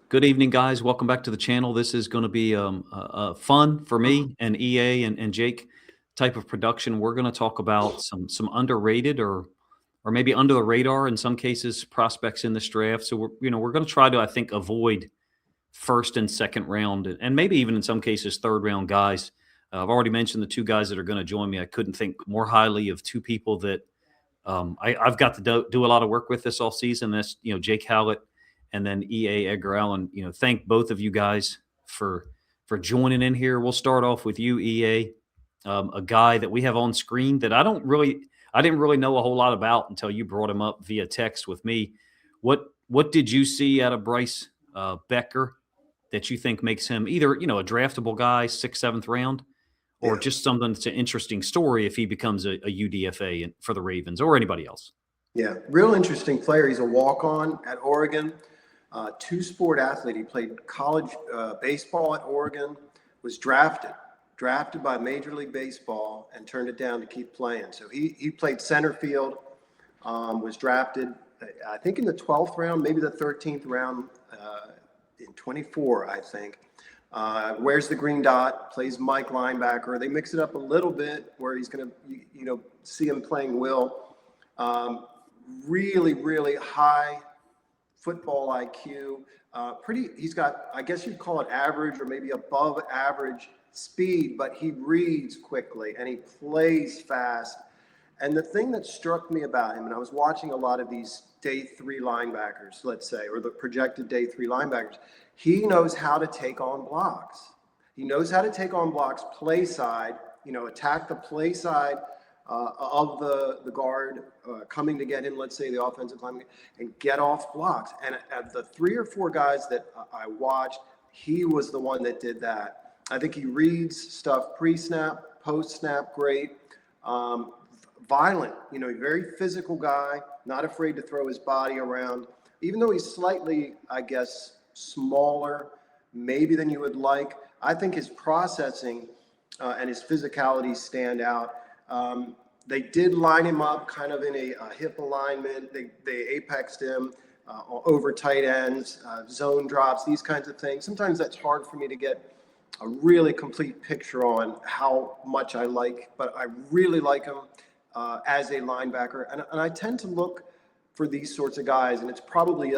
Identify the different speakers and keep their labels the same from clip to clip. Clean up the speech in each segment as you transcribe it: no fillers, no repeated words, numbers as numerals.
Speaker 1: Good evening, guys. Welcome back to the channel. This is going to be fun for me and EA and Jake type of production. We're going to talk about some underrated or maybe under the radar in some cases prospects in this draft. So we're going to try to, I think, avoid first and second round and maybe even in some cases third round guys. I've already mentioned the two guys that are going to join me. I couldn't think more highly of two people that I've got to do a lot of work with this all season. That's Jake Hallett and then EA Edgar Allen. Thank both of you guys for joining in here. We'll start off with you, EA, a guy that we have on screen that I didn't really know a whole lot about until you brought him up via text with me. What did you see out of Bryce Boettcher that you think makes him either a draftable guy, 6th, 7th round, or just something that's an interesting story if he becomes a UDFA for the Ravens or anybody else?
Speaker 2: Yeah, real interesting player. He's a walk-on at Oregon, two-sport athlete. He played college baseball at Oregon, was drafted by Major League Baseball and turned it down to keep playing. So he played center field, was drafted, I think in the 12th round, maybe the 13th round in 24, I think. Wears the green dot, plays Mike linebacker. They mix it up a little bit where he's going to, see him playing Will. Really, really high football IQ. He's got, I guess you'd call it average or maybe above average speed, but he reads quickly and he plays fast. And the thing that struck me about him, and I was watching a lot of these day 3 linebackers, let's say, or the projected day 3 linebackers, he knows how to take on blocks. He knows how to take on blocks, play side, attack the play side of the guard coming to get him, let's say the offensive lineman, and get off blocks. And at the 3 or 4 guys that I watched, he was the one that did that. I think he reads stuff pre-snap, post-snap, great. Violent, very physical guy, not afraid to throw his body around. Even though he's slightly, I guess, smaller, maybe than you would like, I think his processing and his physicality stand out. They did line him up kind of in a hip alignment. They apexed him over tight ends, zone drops, these kinds of things. Sometimes that's hard for me to get a really complete picture on how much I like, but I really like him as a linebacker. And I tend to look for these sorts of guys, and it's probably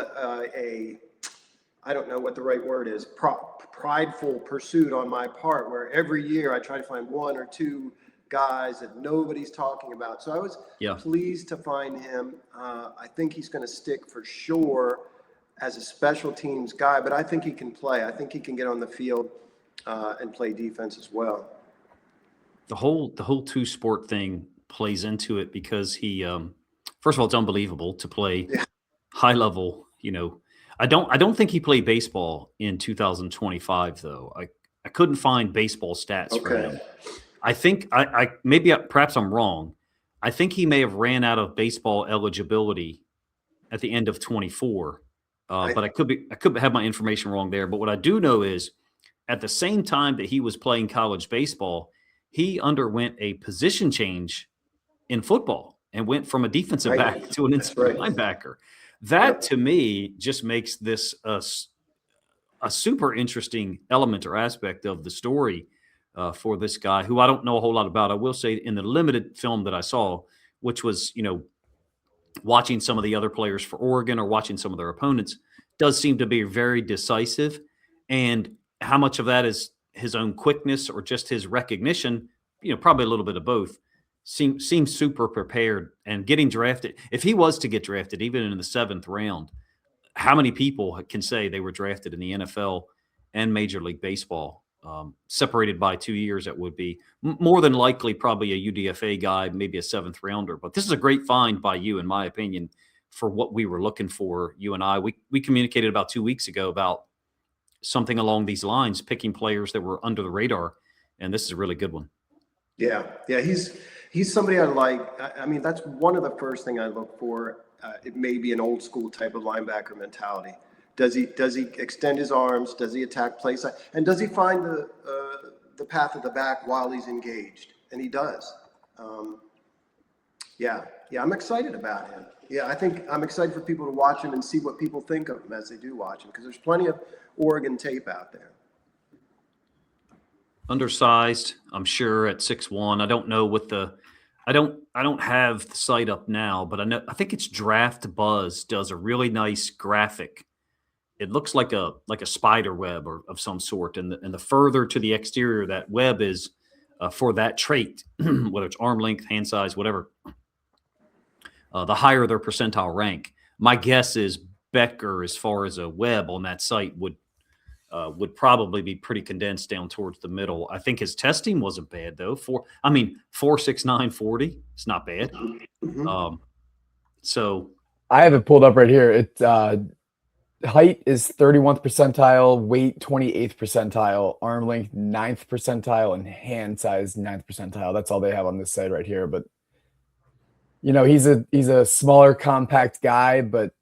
Speaker 2: I don't know what the right word is, prideful pursuit on my part, where every year I try to find 1 or 2 guys that nobody's talking about. So I was pleased to find him. I think he's going to stick for sure as a special teams guy, but I think he can play. I think he can get on the field and play defense as well.
Speaker 1: The whole two-sport thing plays into it because he, first of all, it's unbelievable to play high level. I don't think he played baseball in 2025 though. I couldn't find baseball stats for him. I think perhaps I'm wrong. I think he may have ran out of baseball eligibility at the end of 24, but I could have my information wrong there. But what I do know is at the same time that he was playing college baseball, he underwent a position change in football and went from a defensive back to an inside linebacker. That to me just makes this a super interesting element or aspect of the story for this guy who I don't know a whole lot about. I will say in the limited film that I saw, which was, watching some of the other players for Oregon or watching some of their opponents, does seem to be very decisive. And how much of that is his own quickness or just his recognition, probably a little bit of both. Seems super prepared and getting drafted. If he was to get drafted, even in the 7th round, how many people can say they were drafted in the NFL and Major League Baseball, separated by 2 years? That would be more than likely probably a UDFA guy, maybe a 7th rounder. But this is a great find by you, in my opinion, for what we were looking for. You and I, we communicated about 2 weeks ago about something along these lines, picking players that were under the radar, and this is a really good one.
Speaker 2: Yeah, he's somebody I like. I mean, that's one of the first thing I look for. It may be an old school type of linebacker mentality. Does he extend his arms? Does he attack play side? And does he find the path of the back while he's engaged? And he does. I'm excited about him. Yeah, I think I'm excited for people to watch him and see what people think of him as they do watch him, because there's plenty of Oregon tape out there.
Speaker 1: Undersized, I'm sure at 6'1". I don't know what the I don't have the site up now, but I think it's Draft Buzz does a really nice graphic. It looks like a spider web or of some sort, and the further to the exterior that web is for that trait, whether it's arm length, hand size, whatever, the higher their percentile rank. My guess is Boettcher, as far as a web on that site, would probably be pretty condensed down towards the middle. I think his testing wasn't bad though. 4.69 40. It's not bad.
Speaker 2: Mm-hmm.
Speaker 1: So
Speaker 3: I have it pulled up right here. It height is 31st percentile, weight 28th percentile, arm length 9th percentile, and hand size 9th percentile. That's all they have on this side right here. But you know, he's a smaller, compact guy, but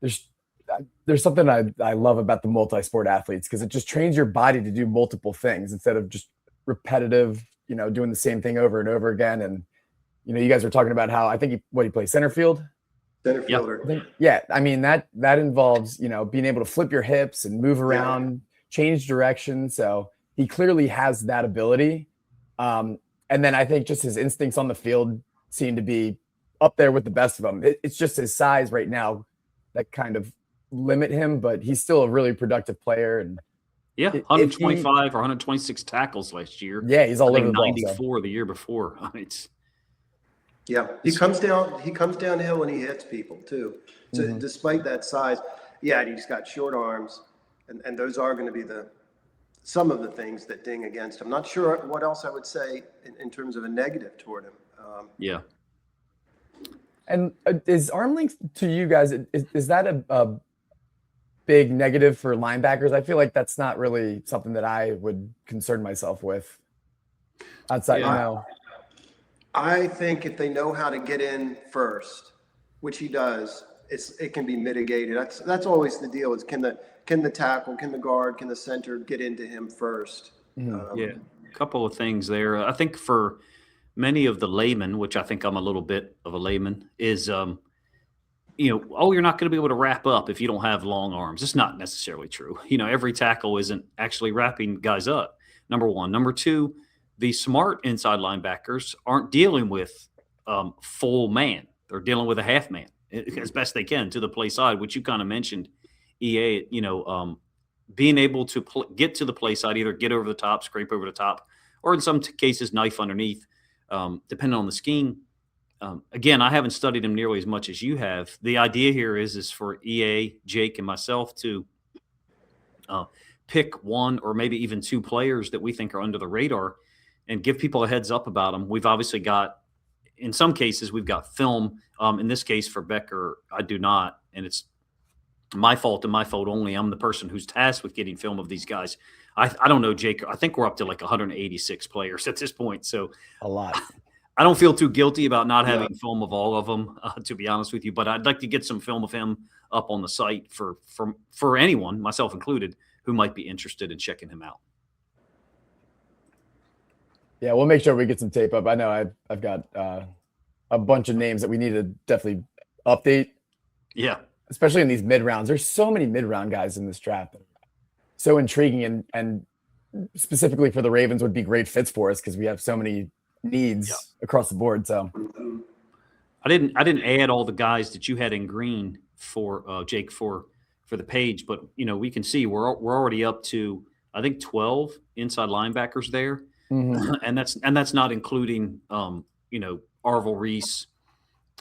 Speaker 3: there's something I love about the multi-sport athletes, because it just trains your body to do multiple things instead of just repetitive, you know, doing the same thing over and over again. And, you know, you guys were talking about how I think he plays center field.
Speaker 2: Center fielder.
Speaker 3: Yeah. I mean, that involves, you know, being able to flip your hips and move around, change direction. So he clearly has that ability. And then I think just his instincts on the field seem to be up there with the best of them. It's just his size right now that kind of limit him, but he's still a really productive player. And
Speaker 1: 125 or 126 tackles last year.
Speaker 3: Yeah, he's all over the ball.
Speaker 1: 94 the year before. I mean,
Speaker 2: he comes downhill and he hits people too. So despite that size, he's got short arms, and those are going to be some of the things that ding against him. Not sure what else I would say in terms of a negative toward him.
Speaker 3: And is arm length to you guys, is that a big negative for linebackers? I feel like that's not really something that I would concern myself with outside, you know.
Speaker 2: I think if they know how to get in first, which he does, it can be mitigated. That's always the deal, is can the tackle, can the guard, can the center get into him first?
Speaker 1: A couple of things there. I think for many of the laymen, which I think I'm a little bit of a layman, is you're not going to be able to wrap up if you don't have long arms. It's not necessarily true. You know, every tackle isn't actually wrapping guys up. Number one. Number two, the smart inside linebackers aren't dealing with full man. They're dealing with a half man as best they can to the play side, which you kind of mentioned, EA, being able to get to the play side, either get over the top, scrape over the top, or in some cases, knife underneath, depending on the scheme. Again, I haven't studied him nearly as much as you have. The idea here is for EA, Jake, and myself to pick one or maybe even two players that we think are under the radar and give people a heads up about them. We've obviously got, in some cases, we've got film. In this case, for Boettcher, I do not, and it's my fault and my fault only. I'm the person who's tasked with getting film of these guys. I don't know, Jake. I think we're up to like 186 players at this point. So
Speaker 3: a lot.
Speaker 1: I don't feel too guilty about not having film of all of them, to be honest with you. But I'd like to get some film of him up on the site for anyone, myself included, who might be interested in checking him out.
Speaker 3: Yeah, we'll make sure we get some tape up. I know I've got a bunch of names that we need to definitely update.
Speaker 1: Yeah.
Speaker 3: Especially in these mid-rounds. There's so many mid-round guys in this draft that are so intriguing, and specifically for the Ravens would be great fits for us because we have so many needs across the board. So
Speaker 1: I didn't add all the guys that you had in green for Jake for the page, but we can see we're already up to, I think, 12 inside linebackers there. And that's not including Arvel Reese,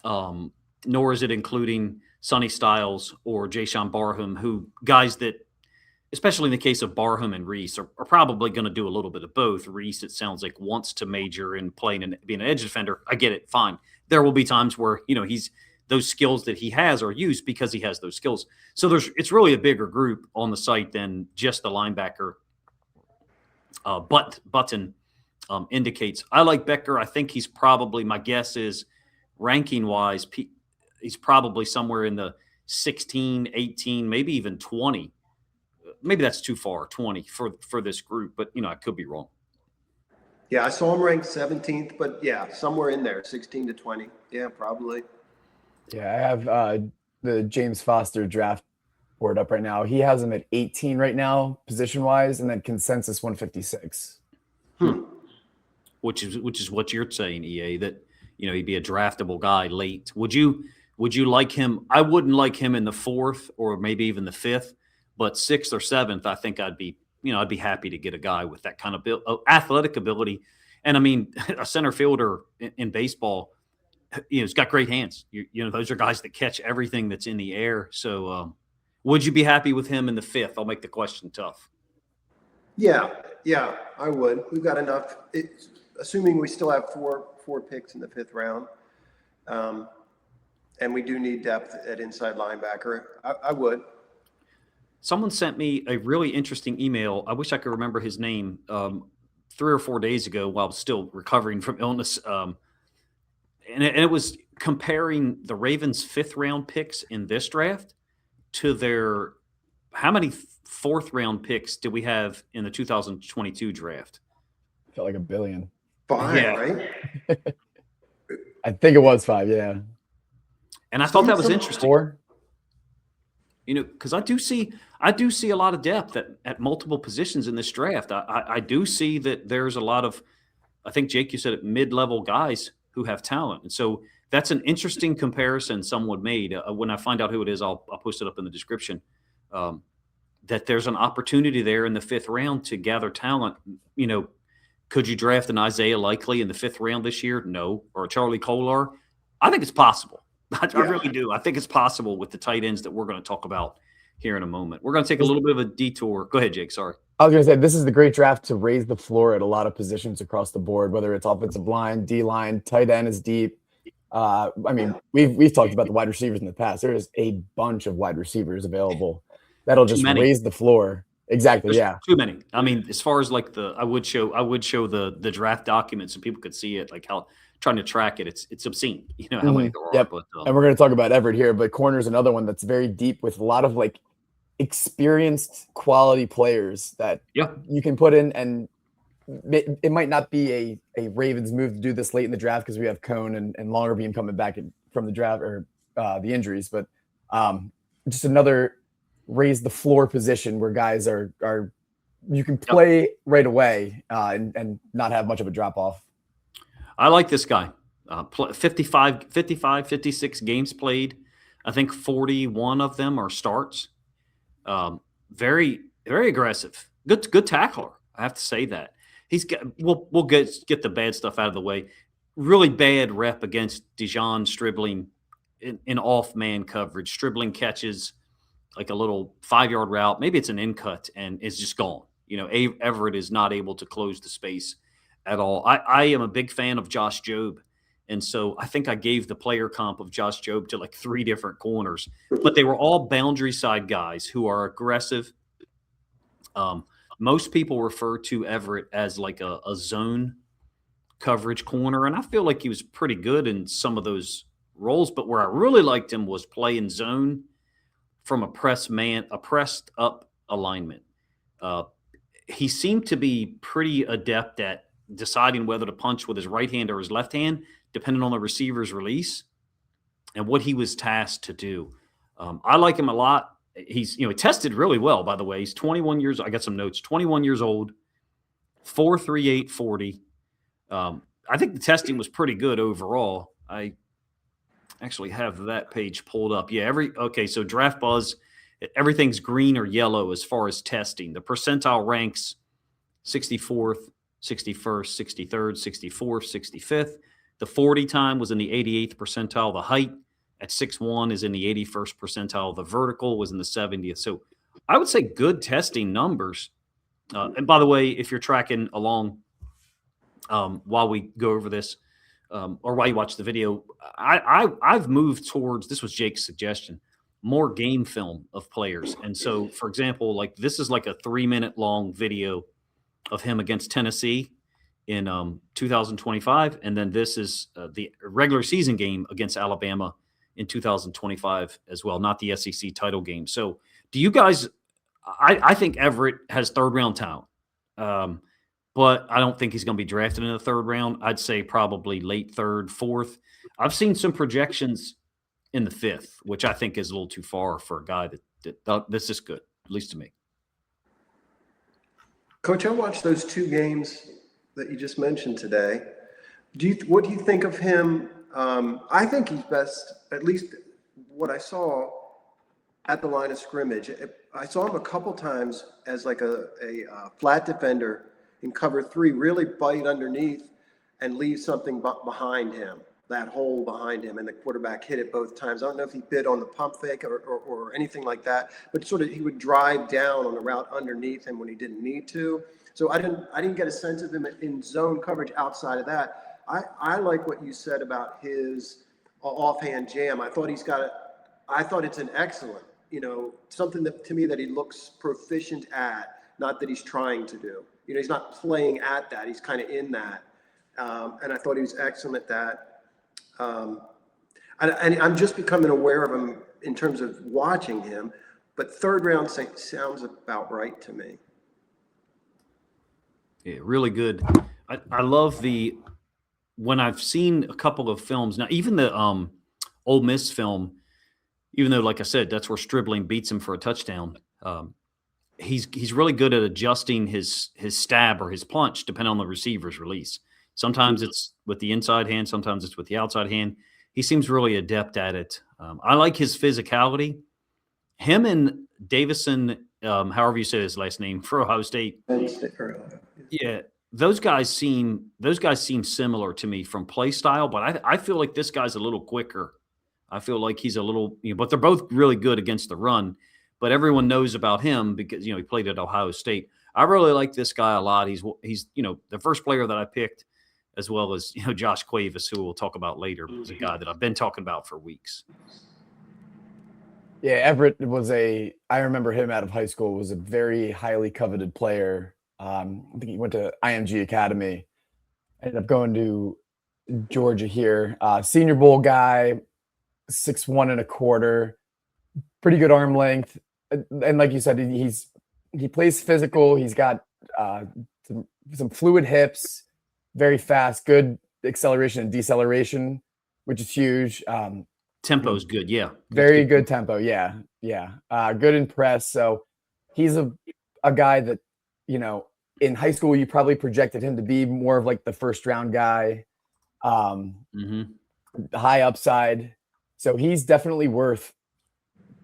Speaker 1: nor is it including Sonny Styles or Jayshawn Barham, who guys that, especially in the case of Barham and Reese, are probably going to do a little bit of both. Reese, it sounds like, wants to major in playing and being an edge defender. I get it, fine. There will be times where those skills that he has are used because he has those skills. So it's really a bigger group on the site than just the linebacker. Button indicates. I like Boettcher. I think he's probably, my guess is, ranking wise, he's probably somewhere in the 16, 18, maybe even 20. Maybe that's too far, 20 for this group, but I could be wrong.
Speaker 2: Yeah, I saw him ranked 17th, but somewhere in there, 16 to 20. Yeah, probably.
Speaker 3: Yeah, I have the James Foster draft board up right now. He has him at 18 right now, position wise, and then consensus 156.
Speaker 1: Which is what you're saying, EA, that he'd be a draftable guy late. Would you like him? I wouldn't like him in the 4th or maybe even the 5th, but 6th or 7th, I think I'd be happy to get a guy with that kind of athletic ability. And I mean, a center fielder in baseball, he's got great hands. Those are guys that catch everything that's in the air. So, would you be happy with him in the 5th? I'll make the question tough.
Speaker 2: Yeah, I would. We've got enough. Assuming we still have four picks in the 5th round, and we do need depth at inside linebacker, I would.
Speaker 1: Someone sent me a really interesting email. I wish I could remember his name. 3 or 4 days ago, while I was still recovering from illness, and it was comparing the Ravens' 5th round picks in this draft to their how many 4th round picks did we have in the 2022 draft?
Speaker 3: Felt like $1 billion.
Speaker 2: 5,
Speaker 1: Yeah.
Speaker 2: right?
Speaker 3: I think it was 5, yeah.
Speaker 1: And I thought that was interesting.
Speaker 3: 4?
Speaker 1: Because I do see a lot of depth at multiple positions in this draft. I do see that there's a lot of, I think, Jake, you said it, mid-level guys who have talent. And so that's an interesting comparison someone made. When I find out who it is, I'll post it up in the description. That there's an opportunity there in the 5th round to gather talent. Could you draft an Isaiah Likely in the 5th round this year? No. Or a Charlie Kolar? I think it's possible. I really do. I think it's possible with the tight ends that we're going to talk about here in a moment. We're going to take a little bit of a detour. Go ahead, Jake. Sorry.
Speaker 3: I was going to say, this is the great draft to raise the floor at a lot of positions across the board, whether it's offensive line, D-line, tight end is deep. I mean, we've talked about the wide receivers in the past. There is a bunch of wide receivers available. That'll just raise the floor. Exactly.
Speaker 1: There's
Speaker 3: yeah.
Speaker 1: Too many. I mean, as far as like I would show the draft documents so people could see it, like how trying to track it. It's obscene. How many there are.
Speaker 3: Yep.
Speaker 1: But,
Speaker 3: and we're going to talk about Everette here, but corner is another one that's very deep with a lot of like experienced quality players that you can put in, and it might not be a Ravens move to do this late in the draft because we have Cone and Longerbeam coming back from the draft or the injuries, but just another raise the floor position where guys are you can play right away and not have much of a drop off.
Speaker 1: I like this guy. 56 games played. I think 41 of them are starts. Very, very aggressive. Good tackler. I have to say that. He's got. We'll get the bad stuff out of the way. Really bad rep against Dijon Stribling in off man coverage. Stribling catches like a little 5-yard route. Maybe it's an in cut and it's just gone. Everett is not able to close the space at all. I am a big fan of Josh Jobe. And so I think I gave the player comp of Josh Jobe to like 3 different corners, but they were all boundary side guys who are aggressive. Most people refer to Everett as like a zone coverage corner, and I feel like he was pretty good in some of those roles. But where I really liked him was playing zone from a pressed up alignment. He seemed to be pretty adept at deciding whether to punch with his right hand or his left hand, depending on the receiver's release and what he was tasked to do. I like him a lot. He's, he tested really well, by the way. He's 21 years. I got some notes. 21 years old, 4.38 40. I think the testing was pretty good overall. I actually have that page pulled up. Yeah. So Draft Buzz, everything's green or yellow as far as testing. The percentile ranks 64th, 61st, 63rd, 64th, 65th. The 40 time was in the 88th percentile. The height at 6'1" is in the 81st percentile. The vertical was in the 70th. So I would say good testing numbers. And by the way, if you're tracking along while we go over this or while you watch the video, I've moved towards, this was Jake's suggestion, more game film of players. And so, for example, like this is like a 3-minute long video of him against Tennessee in 2025. And then this is the regular season game against Alabama in 2025 as well, not the SEC title game. So do you guys, I think Everett has 3rd round talent, but I don't think he's going to be drafted in the 3rd round. I'd say probably late 3rd, 4th. I've seen some projections in the 5th, which I think is a little too far for a guy that's just good, at least to me.
Speaker 2: Coach, I watched those 2 games that you just mentioned today. What do you think of him? I think he's best, at least what I saw at the line of scrimmage. I saw him a couple times as like a flat defender in cover 3, really bite underneath and leave something behind him, that hole behind him, and the quarterback hit it both times. I don't know if he bit on the pump fake or anything like that, but sort of he would drive down on the route underneath him when he didn't need to. So I didn't get a sense of him in zone coverage outside of that. I like what you said about his offhand jam. I thought it's an excellent, something that to me that he looks proficient at, not that he's trying to do. He's not playing at that. He's kind of in that. And I thought he was excellent at that. And I'm just becoming aware of him in terms of watching him, but 3rd round sounds about right to me.
Speaker 1: Yeah, really good. I love when I've seen a couple of films now, even the Ole Miss film, even though, like I said, that's where Stribling beats him for a touchdown. He's really good at adjusting his stab or his punch depending on the receiver's release. Sometimes it's with the inside hand, sometimes it's with the outside hand. He seems really adept at it. I like his physicality. Him and Davison, however you say his last name, for Ohio State. Yeah, those guys seem similar to me from play style, but I feel like this guy's a little quicker. I feel like he's a little, but they're both really good against the run. But everyone knows about him because he played at Ohio State. I really like this guy a lot. He's the first player that I picked, as well as Josh Cuevas, who we'll talk about later, is a guy that I've been talking about for weeks.
Speaker 3: Yeah, Everette I remember him out of high school, was a very highly coveted player. I think he went to IMG Academy, ended up going to Georgia here. Senior Bowl guy, 6'1" and a quarter, pretty good arm length. And like you said, he plays physical. He's got some fluid hips, very fast, good acceleration and deceleration, which is huge.
Speaker 1: Tempo is good, yeah.
Speaker 3: Very good tempo, yeah. Good in press. So he's a guy that, in high school, you probably projected him to be more of like the 1st round guy, high upside. So he's definitely worth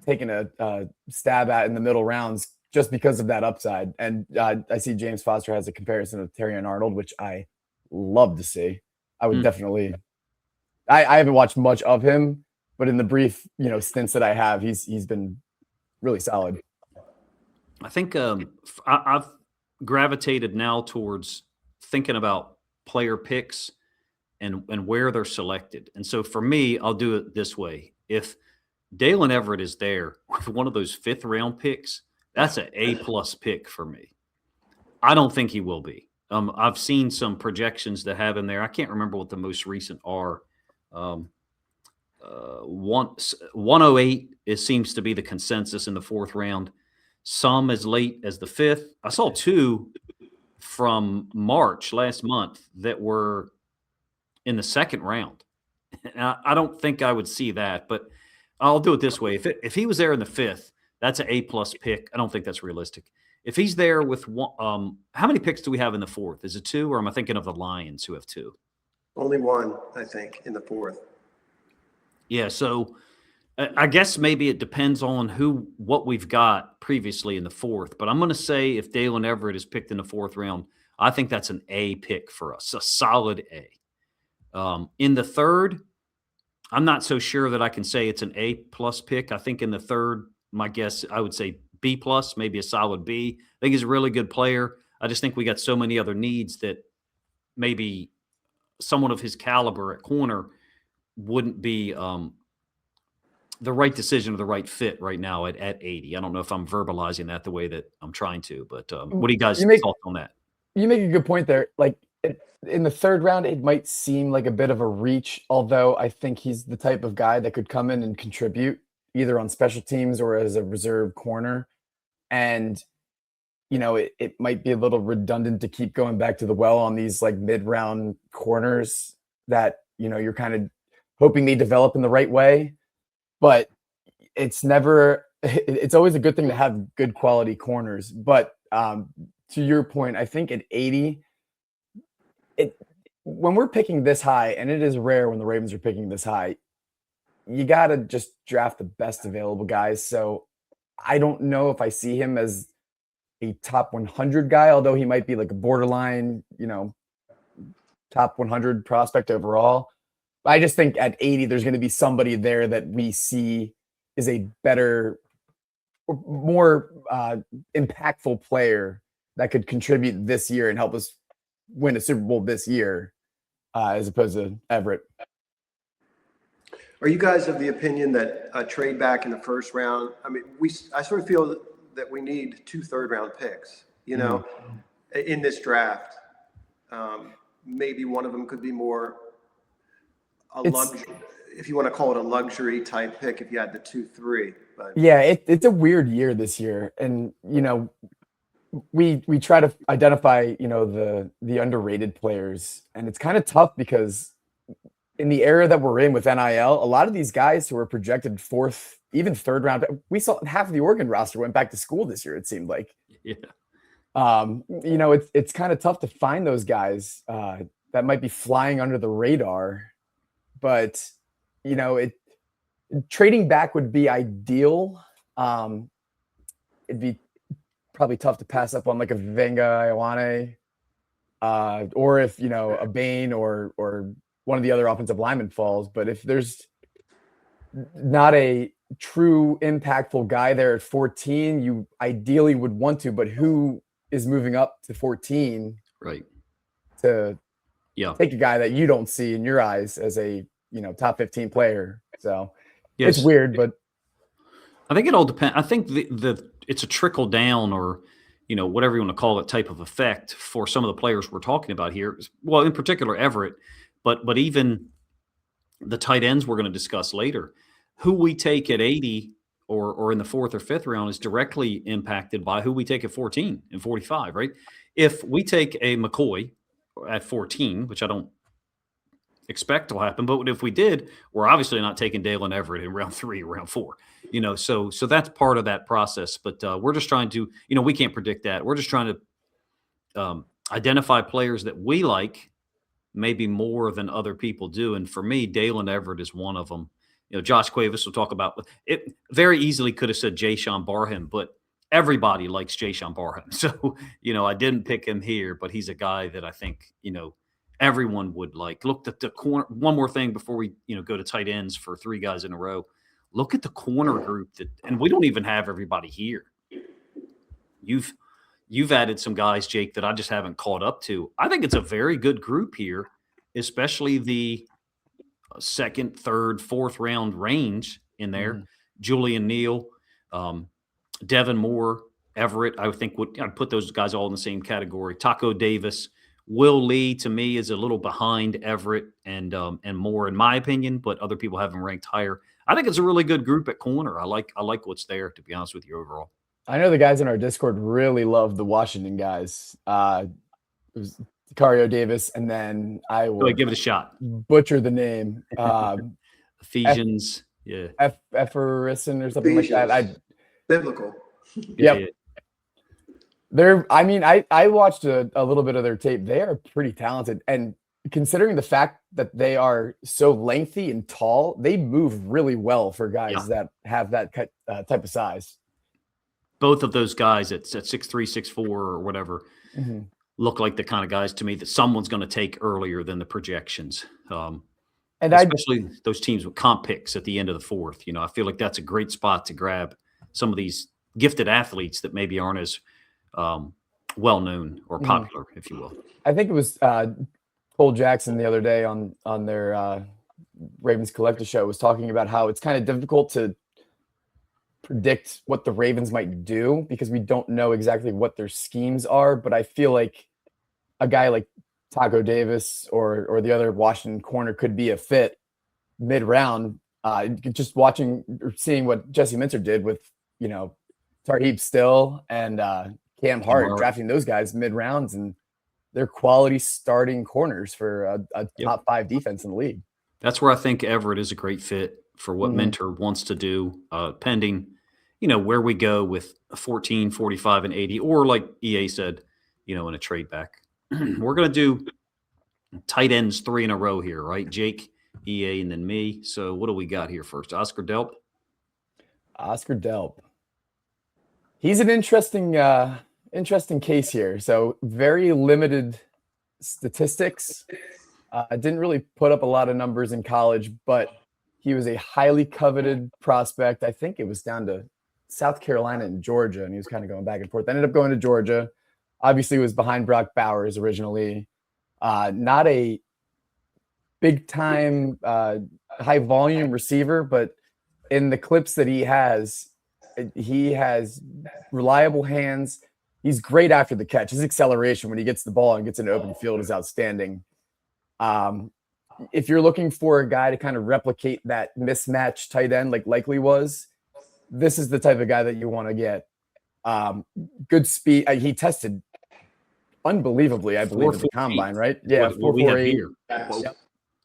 Speaker 3: taking a stab at in the middle rounds just because of that upside. And I see James Foster has a comparison of Terrion Arnold, which I love to see. I would definitely. I haven't watched much of him, but in the brief stints that I have, he's been really solid.
Speaker 1: I think I've gravitated now towards thinking about player picks and where they're selected. And so for me, I'll do it this way. If Daylen Everette is there with one of those 5th round picks, that's an A+ pick for me. I don't think he will be. I've seen some projections that have him there. I can't remember what the most recent are. 108 seems to be the consensus in the 4th round. Some as late as the 5th. I saw 2 from March last month that were in the 2nd round. I don't think I would see that, but I'll do it this way. If he was there in the 5th, that's an A+ pick. I don't think that's realistic. If he's there with one, how many picks do we have in the 4th? Is it 2, or am I thinking of the Lions who have 2?
Speaker 2: Only 1, I think, in the 4th.
Speaker 1: Yeah, so I guess maybe it depends on what we've got previously in the 4th. But I'm going to say if Daylen Everette is picked in the 4th round, I think that's an A pick for us, a solid A. In the 3rd, I'm not so sure that I can say it's an A+ pick. I think in the 3rd, my guess, I would say B+, maybe a solid B. I think he's a really good player. I just think we got so many other needs that maybe someone of his caliber at corner wouldn't be the right decision or the right fit right now at 80. I don't know if I'm verbalizing that the way that I'm trying to, but what do you guys thought on that?
Speaker 3: You make a good point there. Like in the 3rd round, it might seem like a bit of a reach, although I think he's the type of guy that could come in and contribute either on special teams or as a reserve corner. And, it might be a little redundant to keep going back to the well on these like mid-round corners that, you're kind of hoping they develop in the right way. but it's never. It's always a good thing to have good quality corners. But to your point, I think at 80, when we're picking this high, and it is rare when the Ravens are picking this high, you got to just draft the best available guys. So I don't know if I see him as a top 100 guy, although he might be like a borderline, top 100 prospect overall. But I just think at 80, there's going to be somebody there that we see is a better, more impactful player that could contribute this year and help us win a Super Bowl this year, as opposed to Everette.
Speaker 2: Are you guys of the opinion that a trade back in the first round? I mean, I sort of feel that we need 2 third-round picks, in this draft. Maybe one of them could be more luxury, if you want to call it a luxury type pick, if you had the 2-3. But
Speaker 3: yeah, it's a weird year this year, and we try to identify the underrated players, and it's kind of tough because in the era that we're in with NIL, a lot of these guys who are projected 4th, even 3rd round, we saw half of the Oregon roster went back to school this year. It seemed like,
Speaker 1: yeah.
Speaker 3: It's kind of tough to find those guys that might be flying under the radar, but trading back would be ideal. It'd be probably tough to pass up on like a Venga Ioane, or if a Bain or one of the other offensive linemen falls. But if there's not a true impactful guy there at 14, you ideally would want to, but who is moving up to 14
Speaker 1: right
Speaker 3: to take a guy that you don't see in your eyes as a top 15 player? So
Speaker 1: yes.
Speaker 3: It's weird, but
Speaker 1: I think it all depends. I think it's a trickle down, or whatever you want to call it, type of effect for some of the players we're talking about here. Well, in particular Everette, but even the tight ends we're going to discuss later. Who we take at 80 or in the 4th or 5th round is directly impacted by who we take at 14 and 45, right? If we take a McCoy at 14, which I don't expect will happen, but if we did, we're obviously not taking Daylen Everette in round 3 or round 4, so that's part of that process. But we're just trying to, we can't predict that. We're just trying to identify players that we like maybe more than other people do. And for me, Daylen Everette is one of them. Josh Cuevas will talk about it. Very easily could have said Jason Barham, but everybody likes Jason Barham. So, I didn't pick him here, but he's a guy that I think, everyone would like. Look at the corner. One more thing before we, go to tight ends for 3 guys in a row. Look at the corner group and we don't even have everybody here. You've added some guys, Jake, that I just haven't caught up to. I think it's a very good group here, especially the 2nd, 3rd, 4th round range in there. Mm-hmm. Julian Neal, Devin Moore, Everette, I think I'd put those guys all in the same category. Taco Davis, Will Lee, to me, is a little behind Everette and Moore, in my opinion, but other people have him ranked higher. I think it's a really good group at corner. I like what's there, to be honest with you, overall.
Speaker 3: I know the guys in our Discord really love the Washington guys. It was Cario Davis, and then I will
Speaker 1: give it a shot.
Speaker 3: Butcher the name.
Speaker 1: Ephesians,
Speaker 3: Epherison or something
Speaker 2: Ephesians.
Speaker 3: like that.
Speaker 2: Biblical.
Speaker 3: Yep. I watched a little bit of their tape. They are pretty talented, and considering the fact that they are so lengthy and tall, they move really well for guys that have that type of size.
Speaker 1: Both of those guys at 6'3", 6'4", or whatever look like the kind of guys to me that someone's going to take earlier than the projections. And especially those teams with comp picks at the end of the 4th. I feel like that's a great spot to grab some of these gifted athletes that maybe aren't as well known or popular, if you will.
Speaker 3: I think it was Cole Jackson the other day on their Ravens Collective show was talking about how it's kind of difficult to predict what the Ravens might do because we don't know exactly what their schemes are. But I feel like a guy like Taco Davis or the other Washington corner could be a fit mid-round. Just watching or seeing what Jesse Minter did with, Tarheeb Still and Cam Hart, drafting those guys mid-rounds, and they're quality starting corners for a top 5 defense in the league.
Speaker 1: That's where I think Everette is a great fit for what Mentor wants to do, pending, where we go with 14, 45, and 80, or like EA said, in a trade back. We're going to do tight ends 3 in a row here, right? Jake, EA, and then me. So what do we got here first? Oscar Delp?
Speaker 3: Oscar Delp. He's an interesting case here. So very limited statistics. Didn't really put up a lot of numbers in college, but he was a highly coveted prospect. I think it was down to South Carolina and Georgia, and he was kind of going back and forth. Ended up going to Georgia. Obviously, was behind Brock Bowers originally. Not a big-time, high-volume receiver, but in the clips that he has reliable hands. He's great after the catch. His acceleration when he gets the ball and gets in open field is outstanding. If you're looking for a guy to kind of replicate that mismatch tight end like Likely was, this is the type of guy that you want to get. Good speed. He tested unbelievably, I believe, at the combine, right? Yeah, 4.48.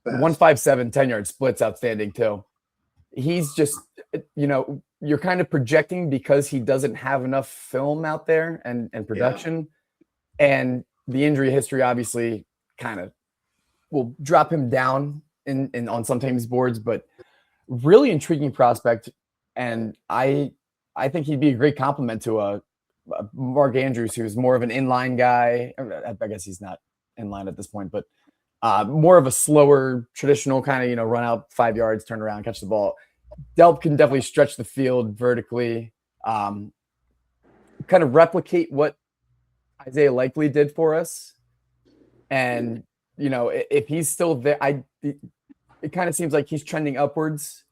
Speaker 3: 157, 10-yard splits, outstanding too. He's just, you're kind of projecting because he doesn't have enough film out there and production. Yeah. And the injury history obviously kind of will drop him down in on some teams' boards, but really intriguing prospect. And I think he'd be a great compliment to a Mark Andrews, who's more of an inline guy. I guess he's not inline at this point, but more of a slower, traditional kind of, run out 5 yards, turn around, catch the ball. Delp can definitely stretch the field vertically, kind of replicate what Isaiah Likely did for us. And, if he's still there, it kind of seems like he's trending upwards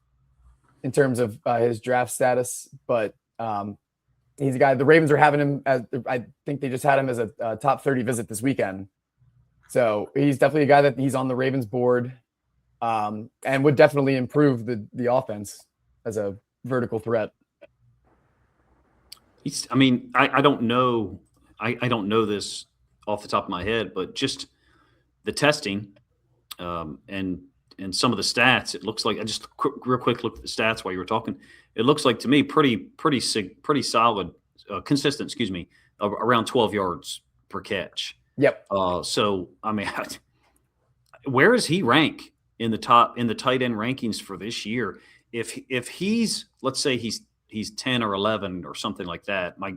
Speaker 3: in terms of his draft status. But he's a guy, the Ravens are having him as, I think they just had him as a top 30 visit this weekend. So he's definitely a guy that he's on the Ravens board. And would definitely improve the offense as a vertical threat.
Speaker 1: I don't know. I don't know this off the top of my head, but just the testing and some of the stats, it looks like, I just real quick look at the stats while you were talking. It looks like to me pretty solid, consistent. Around 12 yards per catch.
Speaker 3: Yep.
Speaker 1: So where does he rank in the tight end rankings for this year? If he's, let's say he's 10 or 11 or something like that, my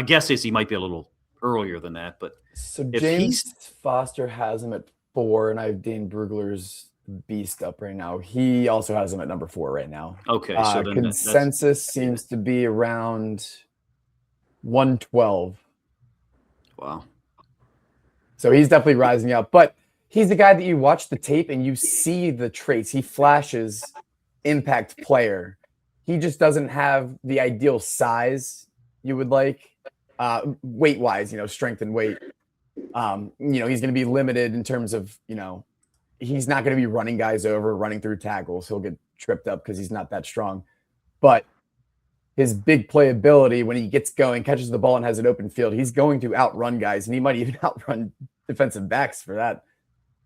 Speaker 1: guess is he might be a little earlier than that. But
Speaker 3: so James Foster has him at 4, and I have Dane Brugler's beast up right now. He also has him at number 4 right now.
Speaker 1: Okay, so then
Speaker 3: consensus seems to be around 112.
Speaker 1: Wow.
Speaker 3: So he's definitely rising up, but he's the guy that you watch the tape and you see the traits. He flashes impact player. He just doesn't have the ideal size you would like, weight wise, strength and weight. He's going to be limited in terms of, he's not going to be running guys over, running through tackles. He'll get tripped up because he's not that strong. But his big playability, when he gets going, catches the ball and has an open field, he's going to outrun guys, and he might even outrun defensive backs for that.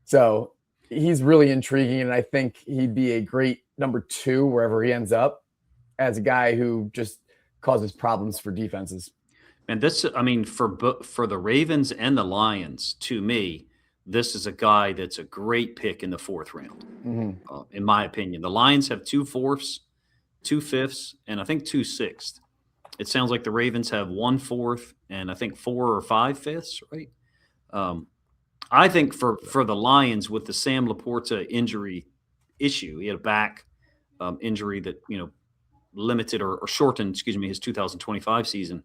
Speaker 3: So he's really intriguing, and I think he'd be a great number 2 wherever he ends up as a guy who just causes problems for defenses.
Speaker 1: And this, for the Ravens and the Lions, to me, this is a guy that's a great pick in the 4th round, in my opinion. The Lions have 2 4ths, 2 5ths, and I think 2 6ths. It sounds like the Ravens have 1 4th and I think 4 or 5 5ths, right? I think for the Lions, with the Sam Laporta injury issue, he had a back injury that limited or shortened, his 2025 season.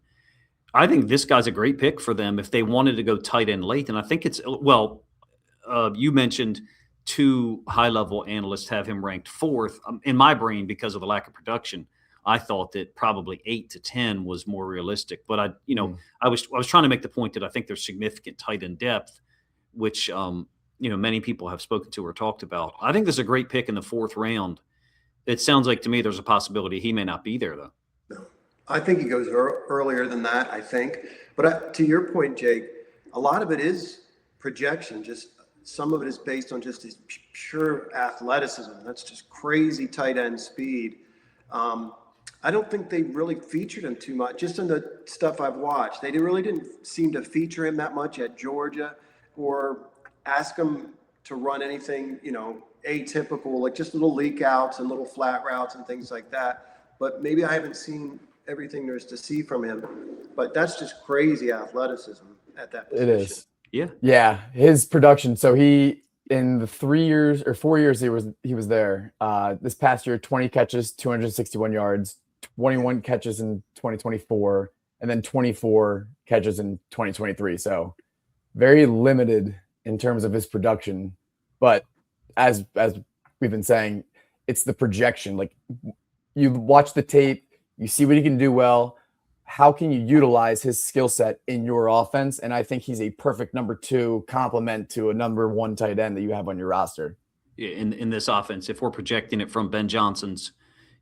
Speaker 1: I think this guy's a great pick for them if they wanted to go tight end late. And I think it's you mentioned 2 high-level analysts have him ranked 4th. In my brain, because of the lack of production, I thought that probably 8 to 10 was more realistic. But I was trying to make the point that I think there's significant tight end depth, which many people have spoken to or talked about. I think this is a great pick in the 4th round. It sounds like to me there's a possibility he may not be there though.
Speaker 2: No, I think he goes earlier than that. I think, but to your point, Jake, a lot of it is projection. Just some of it is based on just his pure athleticism. That's just crazy tight end speed. I don't think they really featured him too much. Just in the stuff I've watched, they really didn't seem to feature him that much at Georgia or ask him to run anything, atypical, like just little leak outs and little flat routes and things like that. But maybe I haven't seen everything there's to see from him. But that's just crazy athleticism at that position.
Speaker 3: It is.
Speaker 1: Yeah.
Speaker 3: Yeah. His production. So in the 3 years or 4 years he was there, this past year, 20 catches, 261 yards, 21 catches in 2024, and then 24 catches in 2023. So very limited in terms of his production. But as we've been saying, it's the projection. Like, you watch the tape, you see what he can do well. How can you utilize his skill set in your offense? And I think he's a perfect number 2 complement to a number 1 tight end that you have on your roster.
Speaker 1: In this offense, if we're projecting it from Ben Johnson's,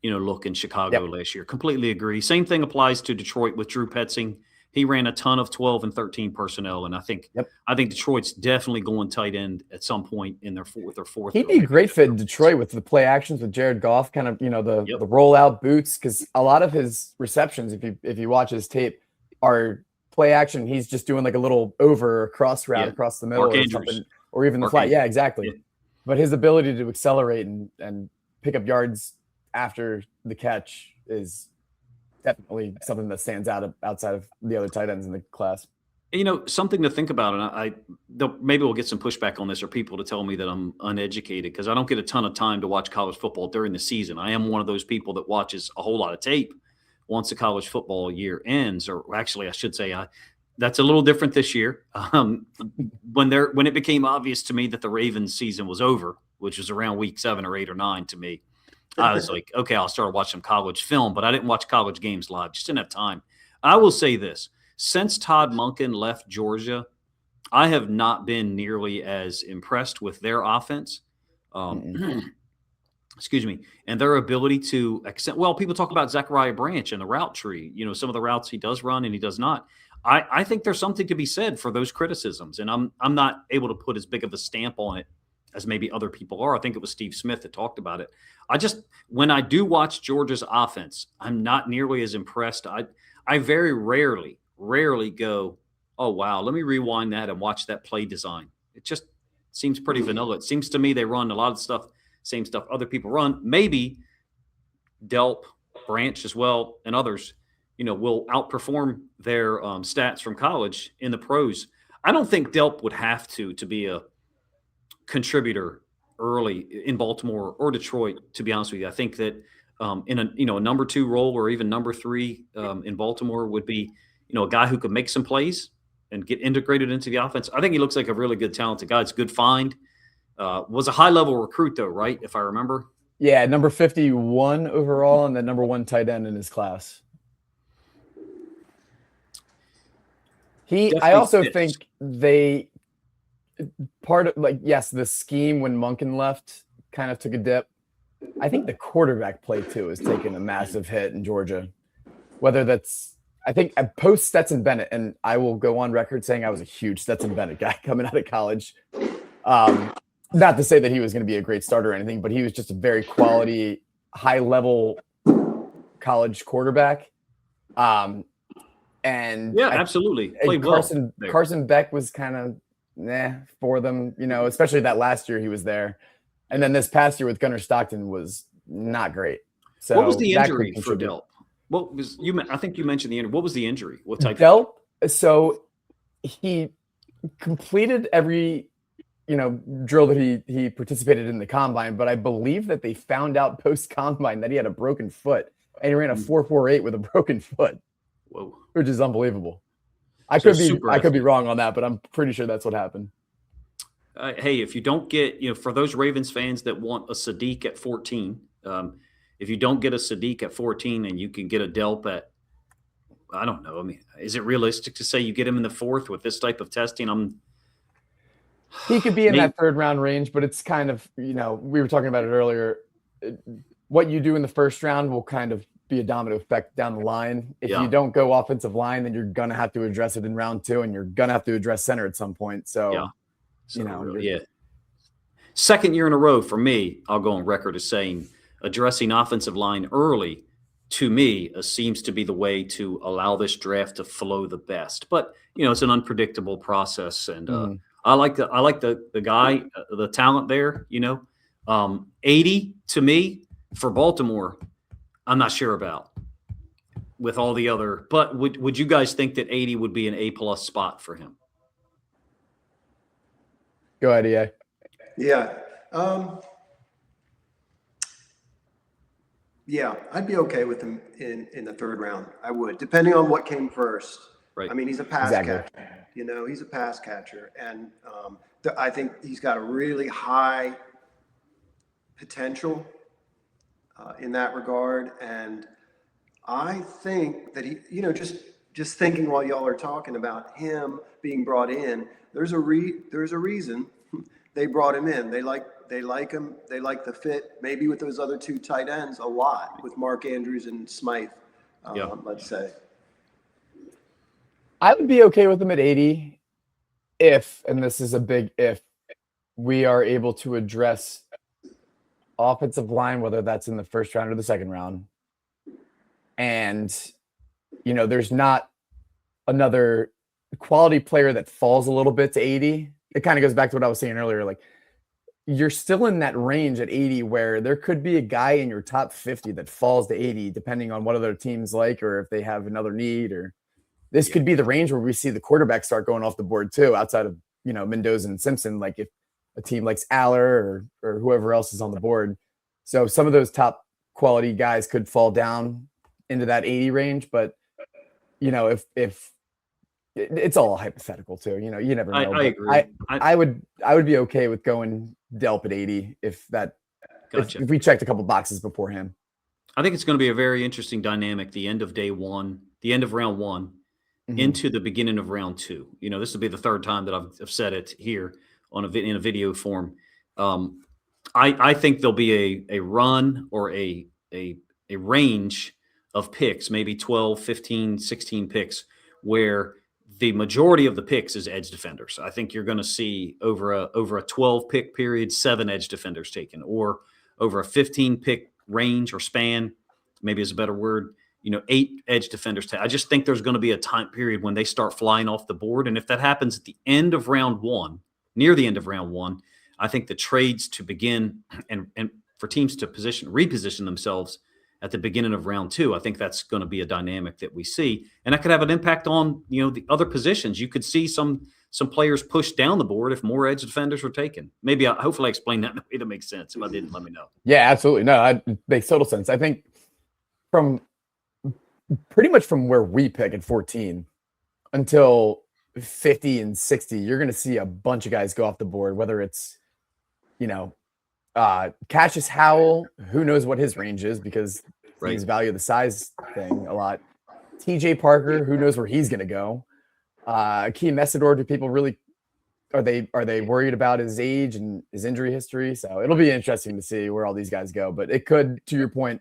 Speaker 1: look in Chicago last year. Completely agree. Same thing applies to Detroit with Drew Petzing. He ran a ton of 12 and 13 personnel, and I think Detroit's definitely going tight end at some point in their fourth.
Speaker 3: He'd be a great fit in Detroit with the play actions with Jared Goff, kind of the rollout boots, because a lot of his receptions, if you watch his tape, are play action. He's just doing like a little over or cross route across the middle or something, or even the flat. Yeah, exactly. Yeah. But his ability to accelerate and pick up yards after the catch is definitely something that stands out outside of the other tight ends in the class.
Speaker 1: Something to think about, and maybe we'll get some pushback on this, or people to tell me that I'm uneducated because I don't get a ton of time to watch college football during the season. I am one of those people that watches a whole lot of tape once the college football year ends, or actually, I should say, that's a little different this year. When it became obvious to me that the Ravens season was over, which was around week 7 or 8 or 9 to me, I was like, okay, I'll start watching college film, but I didn't watch college games live. Just didn't have time. I will say this. Since Todd Monken left Georgia, I have not been nearly as impressed with their offense. Excuse me. And their ability to accept. Well, people talk about Zachariah Branch and the route tree, some of the routes he does run and he does not. I think there's something to be said for those criticisms. And I'm not able to put as big of a stamp on it as maybe other people are. I think it was Steve Smith that talked about it. When I do watch Georgia's offense, I'm not nearly as impressed. I very rarely go, oh, wow, let me rewind that and watch that play design. It just seems pretty vanilla. It seems to me they run a lot of stuff, same stuff other people run. Maybe Delp, Branch as well, and others, will outperform their stats from college in the pros. I don't think Delp would have to be a contributor early in Baltimore or Detroit, to be honest with you. I think that in a number 2 role or even number 3 in Baltimore would be, a guy who could make some plays and get integrated into the offense. I think he looks like a really good, talented guy. It's a good find. Was a high-level recruit, though, right, if I remember?
Speaker 3: Yeah, number 51 overall and the number 1 tight end in his class. I also think the scheme when Monken left kind of took a dip. I think the quarterback play too has taken a massive hit in Georgia. Whether that's, I think post Stetson Bennett, and I will go on record saying I was a huge Stetson Bennett guy coming out of college. Not to say that he was going to be a great starter or anything, but he was just a very quality, high level college quarterback. And
Speaker 1: yeah, absolutely. Played
Speaker 3: Carson Beck was kind of for them, especially that last year he was there. And then this past year with Gunnar Stockton was not great. So
Speaker 1: what was the injury for Delp? I think you mentioned the injury. What was the injury? What type?
Speaker 3: Delp. So he completed every, drill that he participated in the combine, but I believe that they found out post combine that he had a broken foot and he ran a 4.48 with a broken foot.
Speaker 1: Whoa.
Speaker 3: Which is unbelievable. I could be wrong on that, but I'm pretty sure that's what happened.
Speaker 1: Hey, if you don't get, for those Ravens fans that want a Sadiq at 14, if you don't get a Sadiq at 14 and you can get a Delp at, I don't know. I mean, is it realistic to say you get him in the 4th with this type of testing?
Speaker 3: He could be in that 3rd round range, but it's kind of, we were talking about it earlier. What you do in the 1st round will kind of be a domino effect down the line. If you don't go offensive line, then you're going to have to address it in round 2 and you're going to have to address center at some point. So,
Speaker 1: second year in a row for me, I'll go on record as saying addressing offensive line early to me seems to be the way to allow this draft to flow the best. But it's an unpredictable process, and I like the guy, the talent there. 80 to me for Baltimore, I'm not sure about with all the other. But would you guys think that 80 would be an A+ spot for him?
Speaker 3: Go ahead, EA.
Speaker 2: Yeah. Yeah, I'd be okay with him in the third round. I would, depending on what came first.
Speaker 1: Right.
Speaker 2: I mean, he's a pass catcher. He's a pass catcher, and I think he's got a really high potential in that regard. And I think that he, just thinking while y'all are talking about him being brought in, there's a reason they brought him in. They like him. They like the fit, maybe with those other two tight ends a lot, with Mark Andrews and Smythe, let's say.
Speaker 3: I would be okay with him at 80 if, and this is a big if, we are able to address offensive line, whether that's in the first round or the second round. And, there's not another quality player that falls a little bit to 80. It kind of goes back to what I was saying earlier. Like, you're still in that range at 80 where there could be a guy in your top 50 that falls to 80, depending on what other teams like, or if they have another need, or this could be the range where we see the quarterback start going off the board too, outside of, Mendoza and Simpson. Like if a team likes Aller or whoever else is on the board. So some of those top quality guys could fall down into that 80 range, but if it's all hypothetical too, you never know.
Speaker 1: I agree.
Speaker 3: I would be okay with going Delp at 80 if we checked a couple boxes beforehand.
Speaker 1: I think it's going to be a very interesting dynamic. The end of day one, the end of round one, into the beginning of round two. This will be the third time that I've said it here in a video form. I think there'll be a run or a range of picks, maybe 12, 15, 16 picks, where the majority of the picks is edge defenders. I think you're going to see over a 12 pick period, 7 edge defenders taken, or over a 15 pick range or span, maybe is a better word, 8 edge defenders. I just think there's going to be a time period when they start flying off the board. And if that happens at the end of round one, near the end of round one, I think the trades to begin and for teams to reposition themselves at the beginning of round two, I think that's going to be a dynamic that we see. And that could have an impact on, the other positions. You could see some players pushed down the board if more edge defenders were taken. Maybe hopefully I explained that in a way that makes sense. If I didn't, let me know.
Speaker 3: Yeah, absolutely. No, it makes total sense. I think pretty much from where we pick at 14 until 50 and 60, you're going to see a bunch of guys go off the board, whether it's, Cassius Howell, who knows what his range is because he's value the size thing a lot. TJ Parker, who knows where he's going to go. Akeem Messidor, do people really are they worried about his age and his injury history? So it'll be interesting to see where all these guys go. But it could, to your point,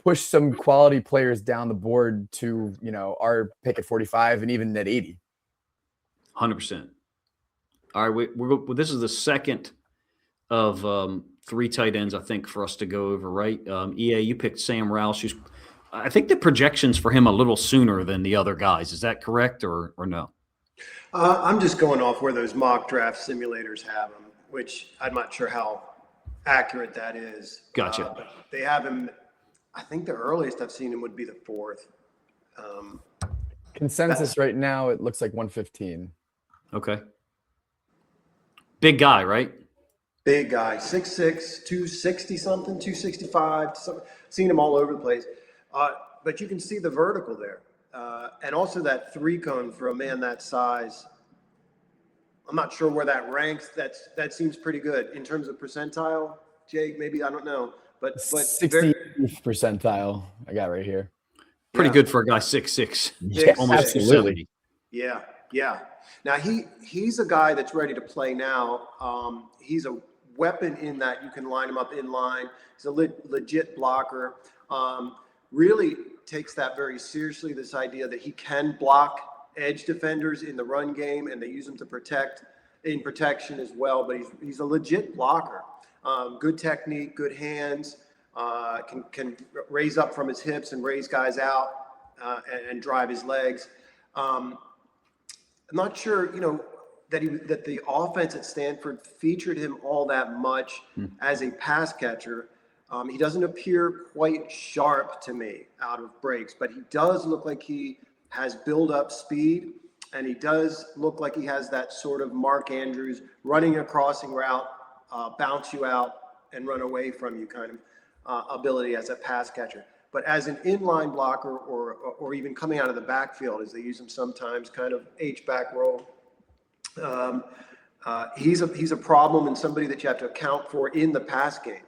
Speaker 3: push some quality players down the board to our pick at 45 and even at 80.
Speaker 1: 100%. All right, this is the second of 3 tight ends, I think, for us to go over, right? EA, you picked Sam Roush. I think the projections for him a little sooner than the other guys. Is that correct or no?
Speaker 2: I'm just going off where those mock draft simulators have him, which I'm not sure how accurate that is.
Speaker 1: Gotcha.
Speaker 2: But they have him. I think the earliest I've seen him would be the 4th.
Speaker 3: Consensus right now, it looks like 115.
Speaker 1: Okay. Big guy, right?
Speaker 2: Big guy, 6'6", 260-something, 265. Seen him all over the place. But you can see the vertical there. And also that 3-cone for a man that size. I'm not sure where that ranks. That seems pretty good. In terms of percentile, Jake, maybe, I don't know. But
Speaker 3: 60th percentile I got right here.
Speaker 1: Pretty good for a guy 6'6",
Speaker 3: almost 270.
Speaker 2: Yeah. Now he's a guy that's ready to play now. He's a weapon in that you can line him up in line. He's a legit blocker. Really takes that very seriously, this idea that he can block edge defenders in the run game and they use him to protect. in protection as well, but he's a legit blocker. Good technique, good hands, can raise up from his hips and raise guys out and drive his legs. I'm not sure, that the offense at Stanford featured him all that much as a pass catcher. He doesn't appear quite sharp to me out of breaks, but he does look like he has build-up speed, and he does look like he has that sort of Mark Andrews running a crossing route, bounce you out and run away from you kind of ability as a pass catcher. But as an inline blocker or even coming out of the backfield, as they use him sometimes, kind of H-back role, he's a problem and somebody that you have to account for in the pass game.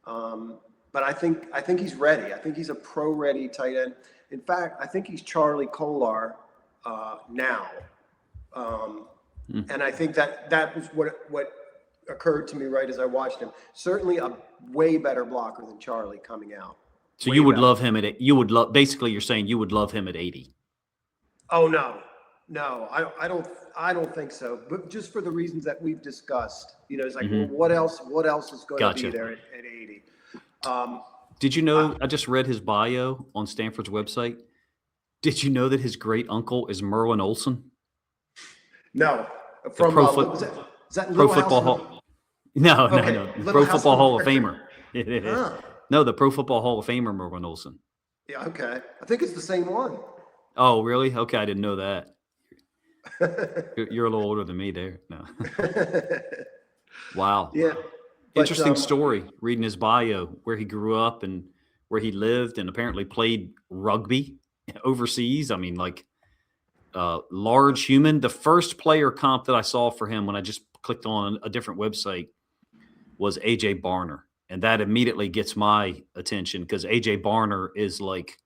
Speaker 2: But I think he's ready. I think he's a pro-ready tight end. In fact, I think he's Charlie Kolar now. And I think that was what occurred to me right as I watched him. Certainly a way better blocker than Charlie coming out.
Speaker 1: So you would love him basically you're saying you would love him at 80.
Speaker 2: Oh, no, I don't think so. But just for the reasons that we've discussed, it's like, well, what else is going to be there at 80?
Speaker 1: Did you know, I just read his bio on Stanford's website. Did you know that his great uncle is Merlin Olsen?
Speaker 2: No. From
Speaker 1: Pro Football Hall. No. Pro Football Hall of Famer. No, the Pro Football Hall of Famer, Merlin Olsen.
Speaker 2: Yeah, okay. I think it's the same one.
Speaker 1: Oh, really? Okay, I didn't know that. You're a little older than me there. No. Wow.
Speaker 2: Yeah.
Speaker 1: Interesting story, reading his bio, where he grew up and where he lived and apparently played rugby overseas. I mean, like large human. The first player comp that I saw for him when I just clicked on a different website was A.J. Barner. And that immediately gets my attention because A.J. Barner is like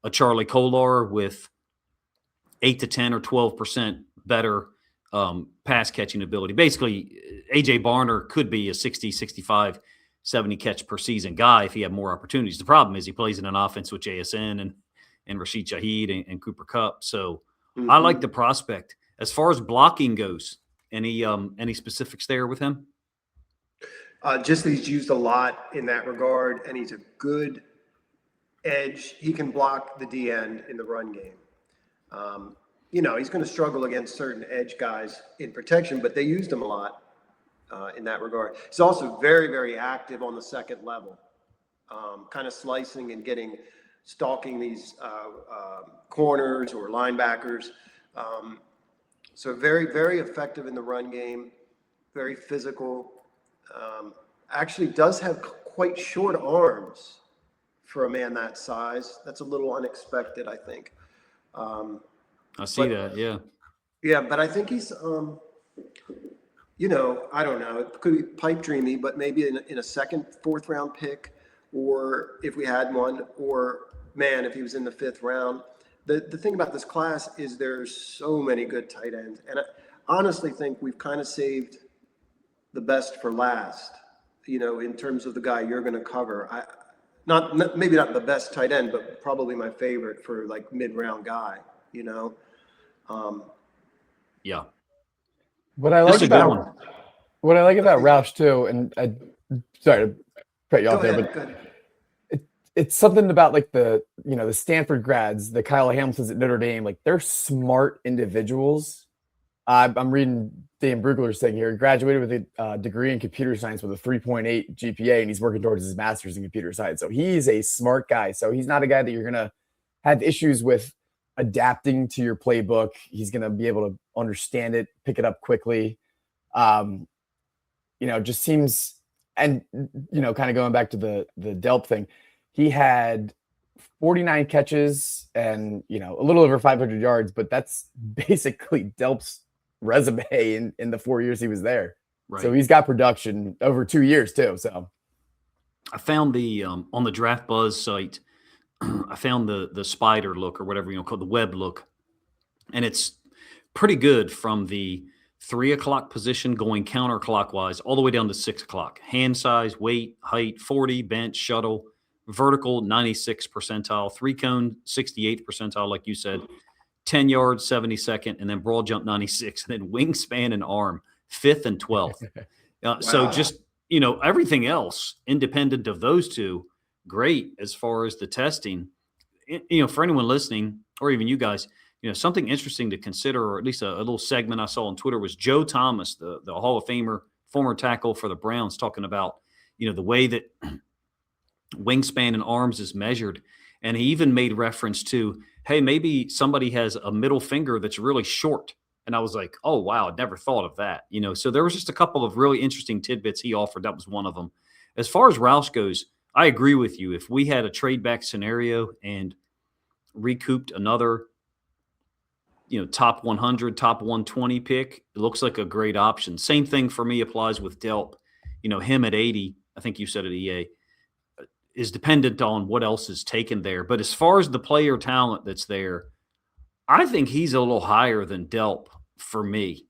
Speaker 1: a Charlie Kolar with 8 to 10 or 12% better pass catching ability. Basically, A.J. Barner could be a 60, 65, 70 catch per season guy if he had more opportunities. The problem is he plays in an offense with JSN and Rashid Shaheed and Cooper Kupp. So I like the prospect. As far as blocking goes, any specifics there with him?
Speaker 2: Just that he's used a lot in that regard, and he's a good edge. He can block the D end in the run game. He's going to struggle against certain edge guys in protection, but they used him a lot in that regard. He's also very, very active on the second level, kind of slicing and stalking these corners or linebackers. So very, very effective in the run game, very physical. Actually does have quite short arms for a man that size. That's a little unexpected, I think.
Speaker 1: I see that, yeah.
Speaker 2: Yeah, but I think he's, I don't know. It could be pipe dreamy, but maybe in a second, fourth round pick, or if we had one, or man, if he was in the fifth round. The thing about this class is there's so many good tight ends, and I honestly think we've kind of saved the best for last. In terms of the guy you're going to cover. Maybe not the best tight end, but probably my favorite for like mid-round guy.
Speaker 1: Yeah.
Speaker 3: What I like about Roush too, and sorry to cut you off there, but it's something about like the Stanford grads, the Kyle Hamiltons at Notre Dame, like they're smart individuals. I'm reading Dan Brugler's thing here. He graduated with a degree in computer science with a 3.8 GPA, and he's working towards his master's in computer science. So he's a smart guy. So he's not a guy that you're going to have issues with adapting to your playbook. He's going to be able to understand it, pick it up quickly. Just seems, and, kind of going back to the Delp thing, he had 49 catches and, a little over 500 yards, but that's basically Delp's resume in the 4 years he was there.
Speaker 1: Right.
Speaker 3: So he's got production over 2 years too. So
Speaker 1: I found the on the Draft Buzz site, I found the spider look or whatever called the web look, and it's pretty good from the 3 o'clock position going counterclockwise all the way down to 6 o'clock. Hand size, weight, height, 40, bench, shuttle, vertical 96 percentile, 3-cone 68th percentile, like you said, 10 yards 72nd, and then broad jump 96, and then wingspan and arm 5th and 12th. So just, everything else independent of those two, great as far as the testing. For anyone listening or even you guys, something interesting to consider, or at least a little segment I saw on Twitter, was Joe Thomas, the Hall of Famer, former tackle for the Browns, talking about, the way that wingspan and arms is measured. And he even made reference to, hey, maybe somebody has a middle finger that's really short. And I was like, oh, wow, I'd never thought of that. So there was just a couple of really interesting tidbits he offered. That was one of them. As far as Roush goes, I agree with you. If we had a trade back scenario and recouped another, top 100, top 120 pick, it looks like a great option. Same thing for me applies with Delp. Him at 80, I think you said at EA, is dependent on what else is taken there. But as far as the player talent that's there, I think he's a little higher than Delp for me.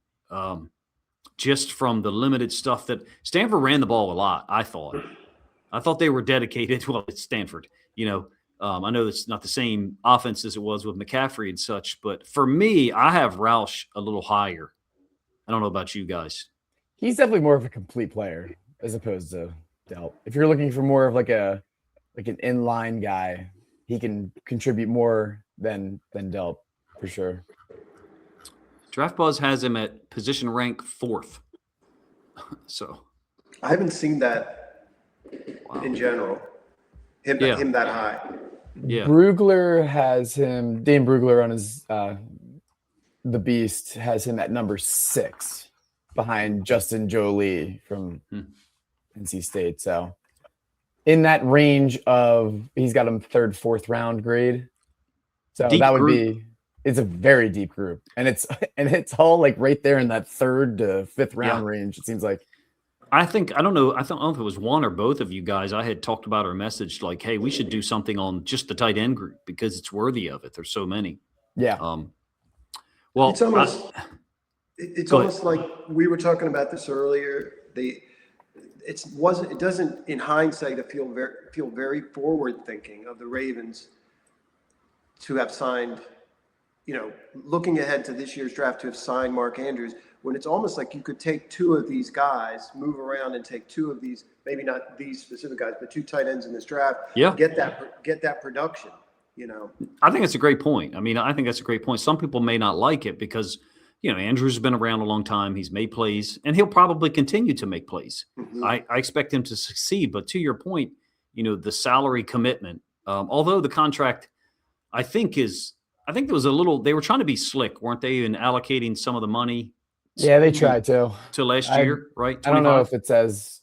Speaker 1: Just from the limited stuff that Stanford ran the ball a lot, I thought they were dedicated. Well, it's Stanford, I know it's not the same offense as it was with McCaffrey and such, but for me, I have Roush a little higher. I don't know about you guys.
Speaker 3: He's definitely more of a complete player as opposed to Delp. If you're looking for more of like an inline guy, he can contribute more than Delp for sure.
Speaker 1: Draft Buzz has him at position rank 4th. So
Speaker 2: I haven't seen that in general. Him that high.
Speaker 1: Yeah.
Speaker 3: Brugler has him, Dane Brugler on his The Beast has him at number 6 behind Justin Jolie from NC State. So in that range of, he's got him 3rd, 4th round grade. So
Speaker 1: Deep
Speaker 3: that would
Speaker 1: group.
Speaker 3: it's a very deep group, and it's all like right there in that 3rd to 5th round range. It seems like.
Speaker 1: I don't know if it was one or both of you guys. I had talked about or messaged like, hey, we should do something on just the tight end group because it's worthy of it. There's so many.
Speaker 3: Yeah.
Speaker 2: Well, it's almost like we were talking about this earlier. It doesn't in hindsight feel very forward thinking of the Ravens to have signed, looking ahead to this year's draft, to have signed Mark Andrews, when it's almost like you could take 2 of these guys, move around and take 2 of these, maybe not these specific guys, but 2 tight ends in this draft.
Speaker 1: Yeah.
Speaker 2: Get that production,
Speaker 1: I think it's a great point. I think that's a great point. Some people may not like it because, Andrews has been around a long time. He's made plays, and he'll probably continue to make plays. Mm-hmm. I expect him to succeed. But to your point, the salary commitment, although the contract, I think there was a little, they were trying to be slick, weren't they, in allocating some of the money?
Speaker 3: Yeah, they tried to
Speaker 1: last year, right? 25?
Speaker 3: I don't know if it's as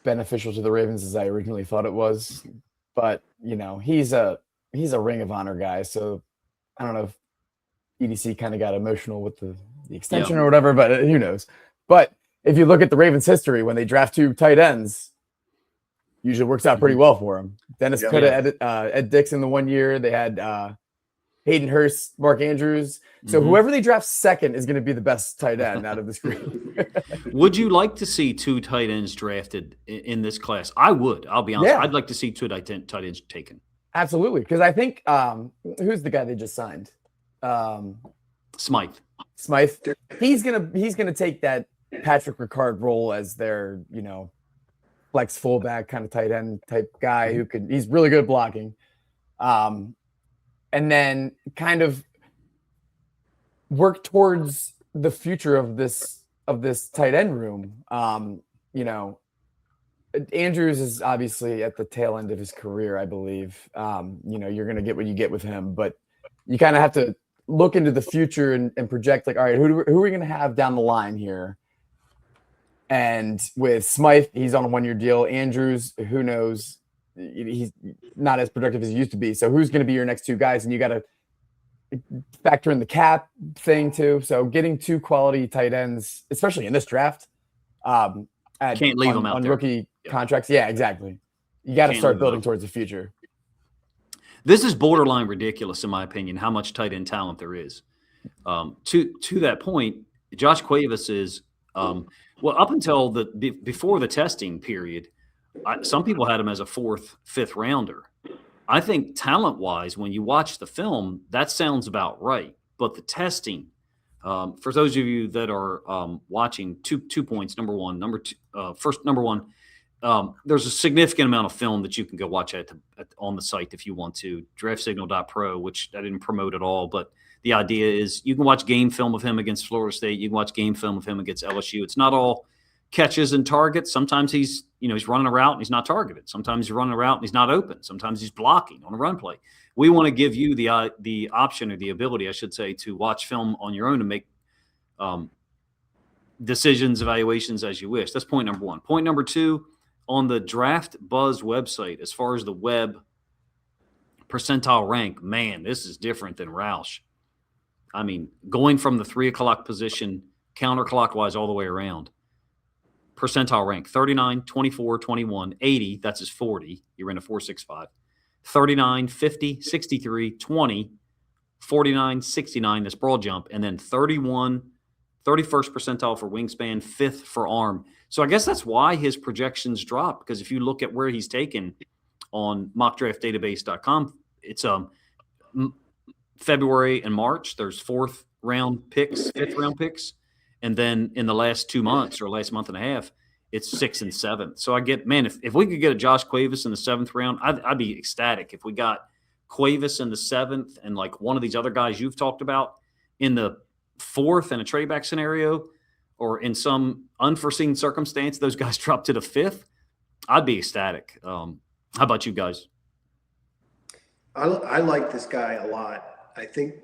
Speaker 3: beneficial to the Ravens as I originally thought it was, but he's a Ring of Honor guy, so I don't know if EDC kind of got emotional with the extension or whatever, but who knows? But if you look at the Ravens' history, when they draft 2 tight ends, usually works out pretty well for them. Dennis Pitta, Ed Dixon the one year, they had Hayden Hurst, Mark Andrews. So whoever they draft second is going to be the best tight end out of this group.
Speaker 1: Would you like to see 2 tight ends drafted in this class? I would. I'll be honest. Yeah. I'd like to see 2 tight ends taken.
Speaker 3: Absolutely, because I think who's the guy they just signed?
Speaker 1: Smythe.
Speaker 3: He's gonna take that Patrick Ricard role as their flex fullback kind of tight end type guy he's really good at blocking. And then kind of work towards the future of this tight end room. Andrews is obviously at the tail end of his career, I believe. You're going to get what you get with him, but you kind of have to look into the future and project like, all right, who are we going to have down the line here? And with Smythe, he's on a 1-year deal. Andrews, who knows? He's not as productive as he used to be. So who's going to be your next 2 guys? And you got to factor in the cap thing too. So getting 2 quality tight ends, especially in this draft, can't
Speaker 1: leave them out
Speaker 3: on
Speaker 1: there.
Speaker 3: Rookie contracts. Yeah, exactly. You got to start building towards the future.
Speaker 1: This is borderline ridiculous, in my opinion, how much tight end talent there is. To that point, Josh Cuevas is up until before the testing period. Some people had him as a 4th, 5th rounder. I think talent-wise, when you watch the film, that sounds about right. But the testing, For those of you that are watching, two points. Number one, number one, there's a significant amount of film that you can go watch on the site if you want to. DraftSignal.pro, which I didn't promote at all, but the idea is you can watch game film of him against Florida State. You can watch game film of him against LSU. It's not all catches and targets. Sometimes he's running a route and he's not targeted. Sometimes he's running a route and he's not open. Sometimes he's blocking on a run play. We want to give you the option or the ability, I should say, to watch film on your own and make decisions, evaluations as you wish. That's point number one. Point number two, on the Draft Buzz website, as far as the web percentile rank, man, this is different than Roush. I mean, going from the 3 o'clock position counterclockwise all the way around. Percentile rank 39, 24, 21, 80. That's his 40. You're in a 4.65. 39, 50, 63, 20, 49, 69. This broad jump. And then 31, 31st percentile for wingspan, 5th for arm. So I guess that's why his projections drop, because if you look at where he's taken on mockdraftdatabase.com, it's February and March, there's 4th round picks, 5th round picks. And then in the last 2 months or last month and a half, it's 6th and 7th. So I get, man, if we could get a Josh Cuevas in the 7th round, I'd be ecstatic. If we got Cuevas in the 7th and like one of these other guys you've talked about in the 4th in a trade back scenario, or in some unforeseen circumstance, those guys drop to the 5th, I'd be ecstatic. How about you guys?
Speaker 2: I like this guy a lot. I think,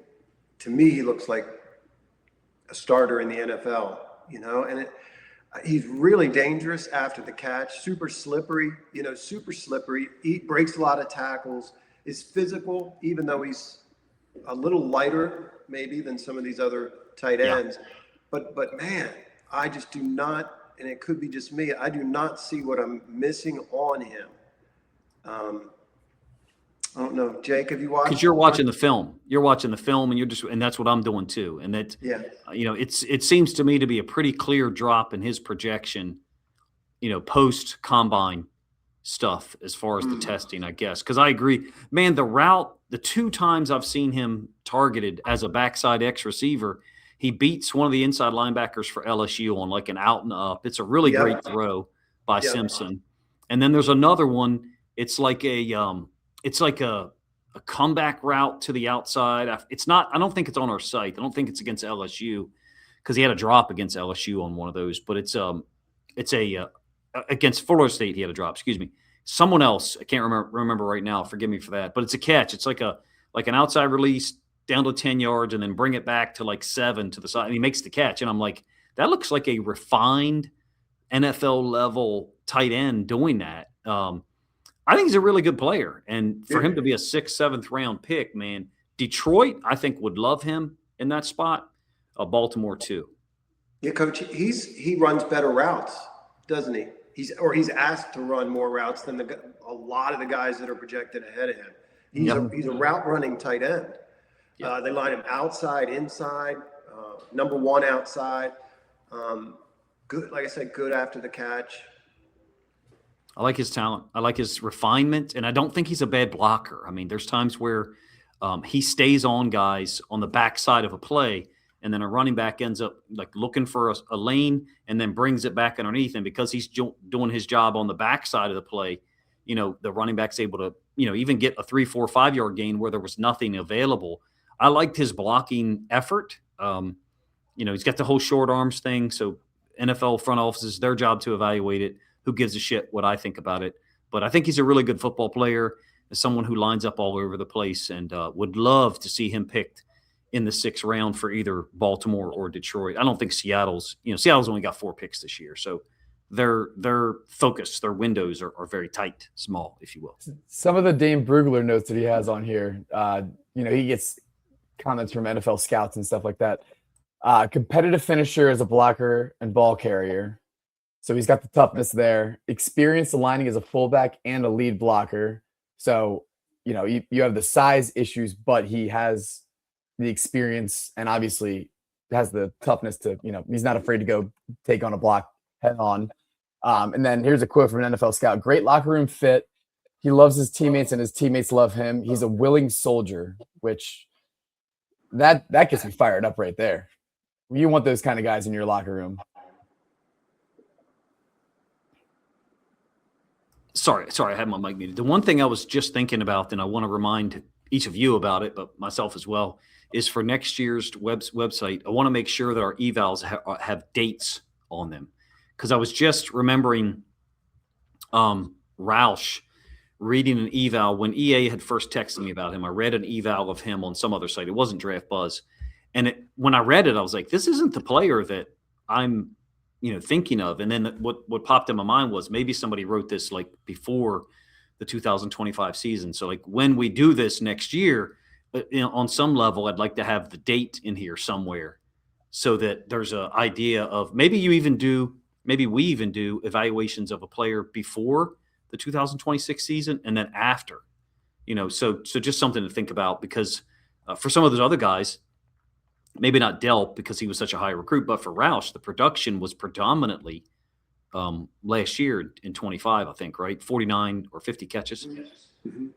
Speaker 2: to me, he looks like a starter in the NFL, and he's really dangerous after the catch, super slippery, He breaks a lot of tackles, is physical, even though he's a little lighter maybe than some of these other tight ends. Yeah. But man, I just do not, and it could be just me, I do not see what I'm missing on him. I don't know, Jake, have you watched?
Speaker 1: Because you're watching the film. You're watching the film, and that's what I'm doing too. And that, it seems to me to be a pretty clear drop in his projection, post combine stuff as far as the testing, I guess. Because I agree, man. The route, the 2 times I've seen him targeted as a backside X receiver, he beats one of the inside linebackers for LSU on like an out and up. It's a really great throw by Simpson. And then there's another one. It's like a comeback route to the outside. It's not, I don't think it's on our site. I don't think it's against LSU, because he had a drop against LSU on one of those, but it's against Florida State. He had a drop, excuse me. Someone else, I can't remember right now. Forgive me for that, but it's a catch. It's like an outside release down to 10 yards and then bring it back to like 7 to the side. And he makes the catch. And I'm like, that looks like a refined NFL level tight end doing that. I think he's a really good player. And for him to be a 6th, 7th round pick, man, Detroit, I think, would love him in that spot. Baltimore too.
Speaker 2: Yeah, Coach, he runs better routes, doesn't he? He's asked to run more routes than a lot of the guys that are projected ahead of him. He's a route running tight end. Yep. They line him outside, inside, number 1 outside. Good, like I said, good after the catch.
Speaker 1: I like his talent. I like his refinement, and I don't think he's a bad blocker. I mean, there's times where he stays on guys on the backside of a play, and then a running back ends up like looking for a lane and then brings it back underneath. And because he's doing his job on the backside of the play, the running back's able to, even get a 3, 4, 5 yard gain where there was nothing available. I liked his blocking effort. He's got the whole short arms thing. So NFL front offices, their job to evaluate it. Who gives a shit what I think about it? But I think he's a really good football player, as someone who lines up all over the place, and would love to see him picked in the 6th round for either Baltimore or Detroit. I don't think Seattle's only got 4 picks this year. So their focus, their windows are very tight, small, if you will.
Speaker 3: Some of the Dane Brugler notes that he has on here, he gets comments from NFL scouts and stuff like that. Competitive finisher as a blocker and ball carrier. So he's got the toughness there. Experienced aligning as a fullback and a lead blocker. So, you have the size issues, but he has the experience and obviously has the toughness to, he's not afraid to go take on a block head on. And then here's a quote from an NFL scout. Great locker room fit. He loves his teammates and his teammates love him. He's a willing soldier, which that gets me fired up right there. You want those kind of guys in your locker room.
Speaker 1: Sorry, I had my mic muted. The one thing I was just thinking about, and I want to remind each of you about it, but myself as well, is for next year's website, I want to make sure that our evals have dates on them. Because I was just remembering Roush reading an eval when EA had first texted me about him. I read an eval of him on some other site. It wasn't Draft Buzz. And when I read it, I was like, this isn't the player that I'm thinking of. And then what popped in my mind was maybe somebody wrote this like before the 2025 season. So like when we do this next year, on some level, I'd like to have the date in here somewhere so that there's an idea of maybe we even do evaluations of a player before the 2026 season and then after, so just something to think about, because for some of those other guys, maybe not Delp because he was such a high recruit, but for Roush, the production was predominantly last year in 25, I think, right? 49 or 50 catches.
Speaker 2: Mm-hmm.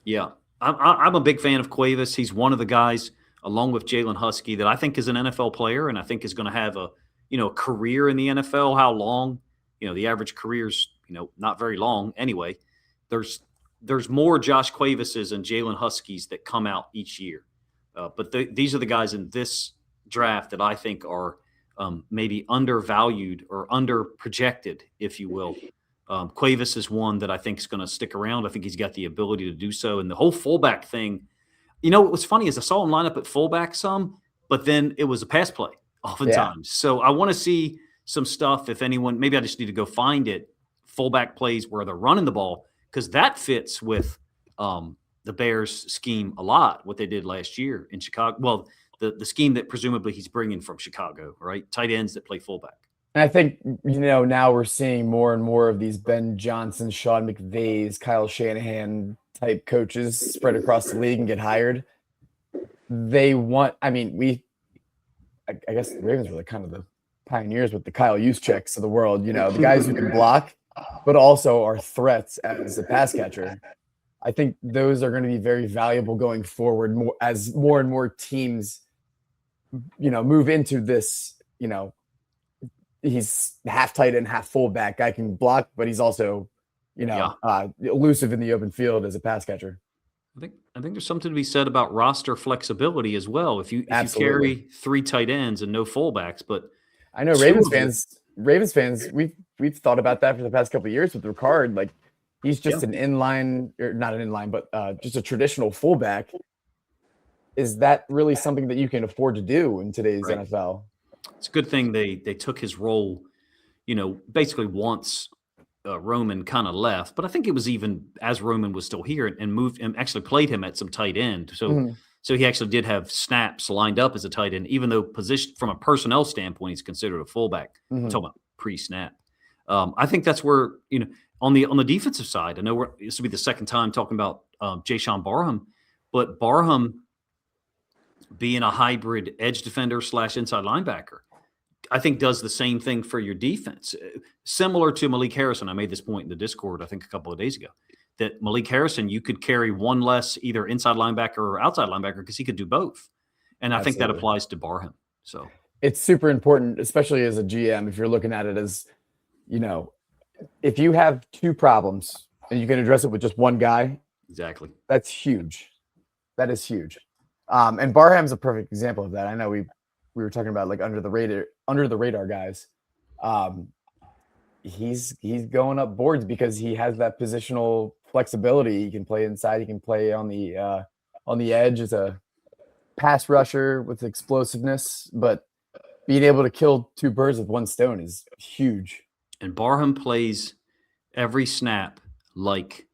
Speaker 1: Yeah. I'm a big fan of Cuevas. He's one of the guys, along with Jalen Husky, that I think is an NFL player and I think is going to have a career in the NFL. How long? The average career's, not very long anyway. There's more Josh Cuevases and Jalen Huskies that come out each year. But these are the guys in this draft that I think are maybe undervalued or underprojected, if you will. Cuevas is one that I think is going to stick around. I think he's got the ability to do so. And the whole fullback thing, what was funny is I saw him line up at fullback some, but then it was a pass play oftentimes. Yeah. So I want to see some stuff. If anyone, maybe I just need to go find it. Fullback plays where they're running the ball, because that fits with the Bears scheme a lot, what they did last year in Chicago. Well, the scheme that presumably he's bringing from Chicago, right? Tight ends that play fullback.
Speaker 3: And I think, now we're seeing more and more of these Ben Johnson, Sean McVays, Kyle Shanahan type coaches spread across the league and get hired. They want, I guess the Ravens were kind of the pioneers with the Kyle Juszczyks of the world, the guys who can block, but also are threats as a pass catcher. I think those are going to be very valuable going forward as more and more teams, move into this, he's half tight end, half fullback. Guy can block, but he's also, elusive in the open field as a pass catcher.
Speaker 1: I think there's something to be said about roster flexibility as well. If you carry 3 tight ends and no fullbacks, but
Speaker 3: I know Ravens fans, we've thought about that for the past couple of years with Ricard. Like, he's just an inline, or not an inline, but just a traditional fullback. Is that really something that you can afford to do in today's NFL?
Speaker 1: It's a good thing they took his role, basically once Roman kind of left. But I think it was even as Roman was still here and moved and actually played him at some tight end. So so he actually did have snaps lined up as a tight end, even though position from a personnel standpoint, he's considered a fullback. I'm talking about pre-snap. I think that's where, on the defensive side, I know this will be the second time talking about Jayshon Barham, but Barham being a hybrid edge defender / inside linebacker, I think does the same thing for your defense. Similar to Malik Harrison. I made this point in the Discord, I think a couple of days ago, that Malik Harrison, you could carry one less either inside linebacker or outside linebacker because he could do both. And I think that applies to Barham. So
Speaker 3: it's super important, especially as a GM, if you're looking at it as, if you have 2 problems and you can address it with just one guy. Exactly. That's huge. That is huge. And Barham's a perfect example of that. I know we were talking about like under the radar guys. He's going up boards because he has that positional flexibility. He can play inside. He can play on the edge as a pass rusher with explosiveness. But being able to kill 2 birds with one stone is huge.
Speaker 1: And Barham plays every snap like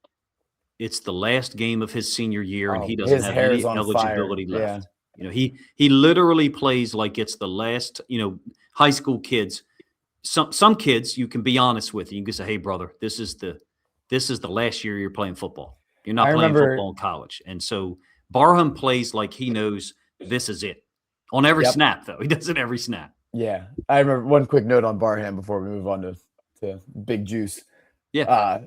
Speaker 1: it's the last game of his senior year, and he doesn't have any eligibility left. Yeah. He literally plays like it's the last. High school kids. Some kids you can be honest with. You can say, "Hey, brother, this is the last year you're playing football. You're not playing football in college." And so Barham plays like he knows this is it on every snap. Though he does it every snap.
Speaker 3: Yeah, I remember one quick note on Barham before we move on to Big Juice. Yeah.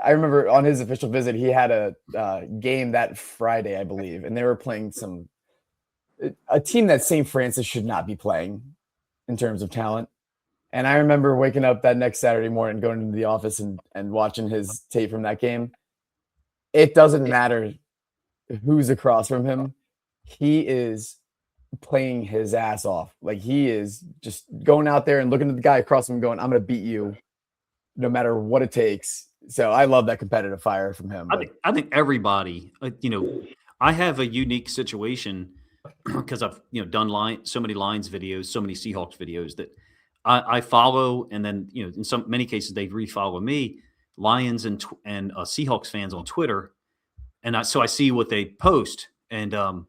Speaker 3: I remember on his official visit, he had a game that Friday, I believe, and they were playing a team that St. Francis should not be playing in terms of talent. And I remember waking up that next Saturday morning, going into the office and watching his tape from that game. It doesn't matter who's across from him. He is playing his ass off. Like, he is just going out there and looking at the guy across from him going, I'm going to beat you no matter what it takes. So I love that competitive fire from him.
Speaker 1: I think everybody, I have a unique situation because I've, done so many Lions videos, so many Seahawks videos that I follow. And then, in many cases, they refollow me, Lions and Seahawks fans on Twitter. And so I see what they post, and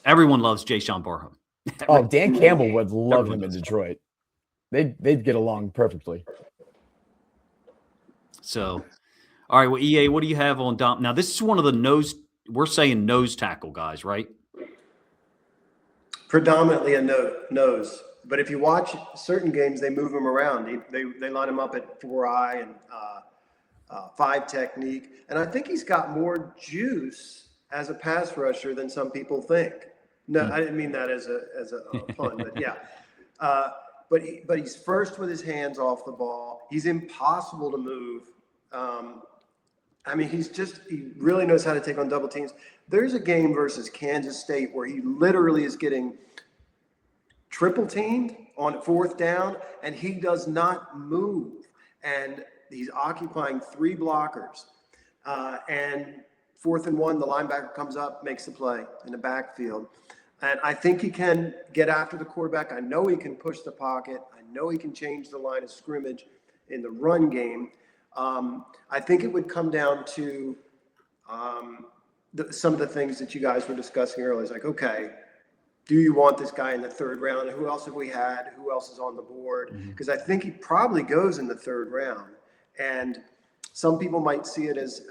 Speaker 1: everyone loves Jay Sean Barham.
Speaker 3: Oh, Dan Campbell would love him in Detroit. They'd get along perfectly.
Speaker 1: So, all right. Well, EA, what do you have on Dom? Now, this is one of the we're saying nose tackle guys, right?
Speaker 2: Predominantly a nose. But if you watch certain games, they move him around. They line him up at 4-eye and 5 technique. And I think he's got more juice as a pass rusher than some people think. No, I didn't mean that as a pun, but yeah. But he's first with his hands off the ball. He's impossible to move. He really knows how to take on double teams. There's a game versus Kansas State where he literally is getting triple teamed on 4th down, and he does not move. And he's occupying 3 blockers. And 4th and 1, the linebacker comes up, makes the play in the backfield. And I think he can get after the quarterback. I know he can push the pocket. I know he can change the line of scrimmage in the run game. I think it would come down to some of the things that you guys were discussing earlier. It's like, okay, do you want this guy in the 3rd round? Who else have we had? Who else is on the board? Because I think he probably goes in the 3rd round. And some people might see it as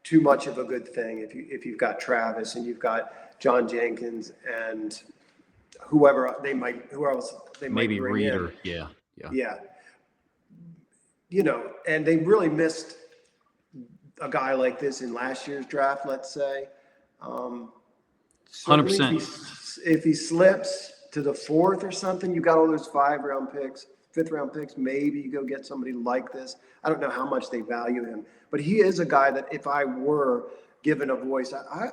Speaker 2: too much of a good thing if you've got Travis and you've got John Jenkins and who else they might
Speaker 1: maybe
Speaker 2: bring
Speaker 1: Reader.
Speaker 2: In.
Speaker 1: Yeah.
Speaker 2: And they really missed a guy like this in last year's draft, let's say.
Speaker 1: 100%.
Speaker 2: If he slips to the 4th or something, you got all those 5th-round picks, maybe you go get somebody like this. I don't know how much they value him, but he is a guy that if I were given a voice, I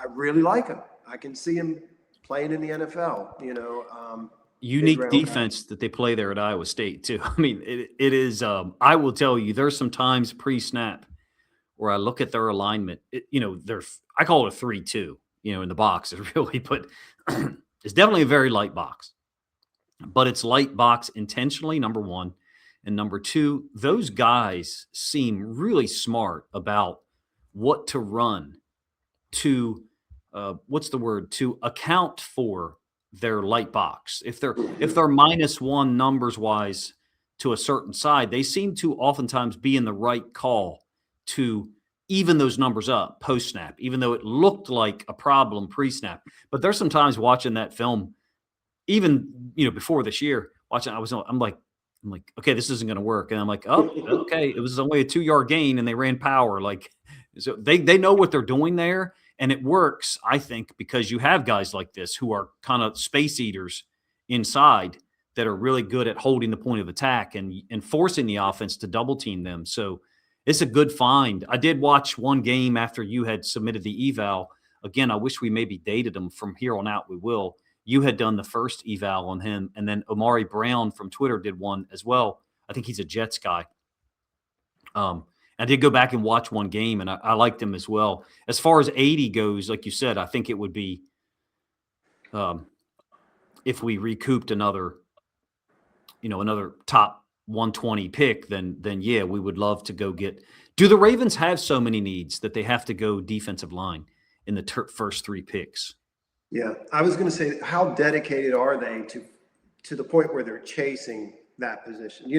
Speaker 2: really like him. I can see him playing in the NFL,
Speaker 1: unique defense that they play there at Iowa State too. I mean, it is, I will tell you, there's some times pre-snap where I look at their alignment, I call it a 3-2, in the box really, but it's definitely a very light box. But it's light box intentionally, number one. And number two, those guys seem really smart about what to run to, to account for their light box. If they're -1 numbers wise to a certain side, they seem to oftentimes be in the right call to even those numbers up post snap, even though it looked like a problem pre-snap. But there's some times watching that film, even before this year, watching, I'm like, okay, this isn't going to work, and I'm like, oh, okay, it was only a 2-yard gain, and they ran power. Like, so they know what they're doing there, and it works, I think, because you have guys like this who are kind of space eaters inside that are really good at holding the point of attack and forcing the offense to double team them. So it's a good find. I did watch one game after you had submitted the eval. Again, I wish we maybe dated them. From here on out, we will. You had done the first eval on him, and then Omari Brown from Twitter did one as well. I think he's a Jets guy. I did go back and watch one game, and I liked him as well. As far as 80 goes, like you said, I think it would be if we recouped another top 120 pick, then yeah, we would love to go get. Do the Ravens have so many needs that they have to go defensive line in the first 3 picks?
Speaker 2: Yeah, I was going to say, how dedicated are they to the point where they're chasing that position?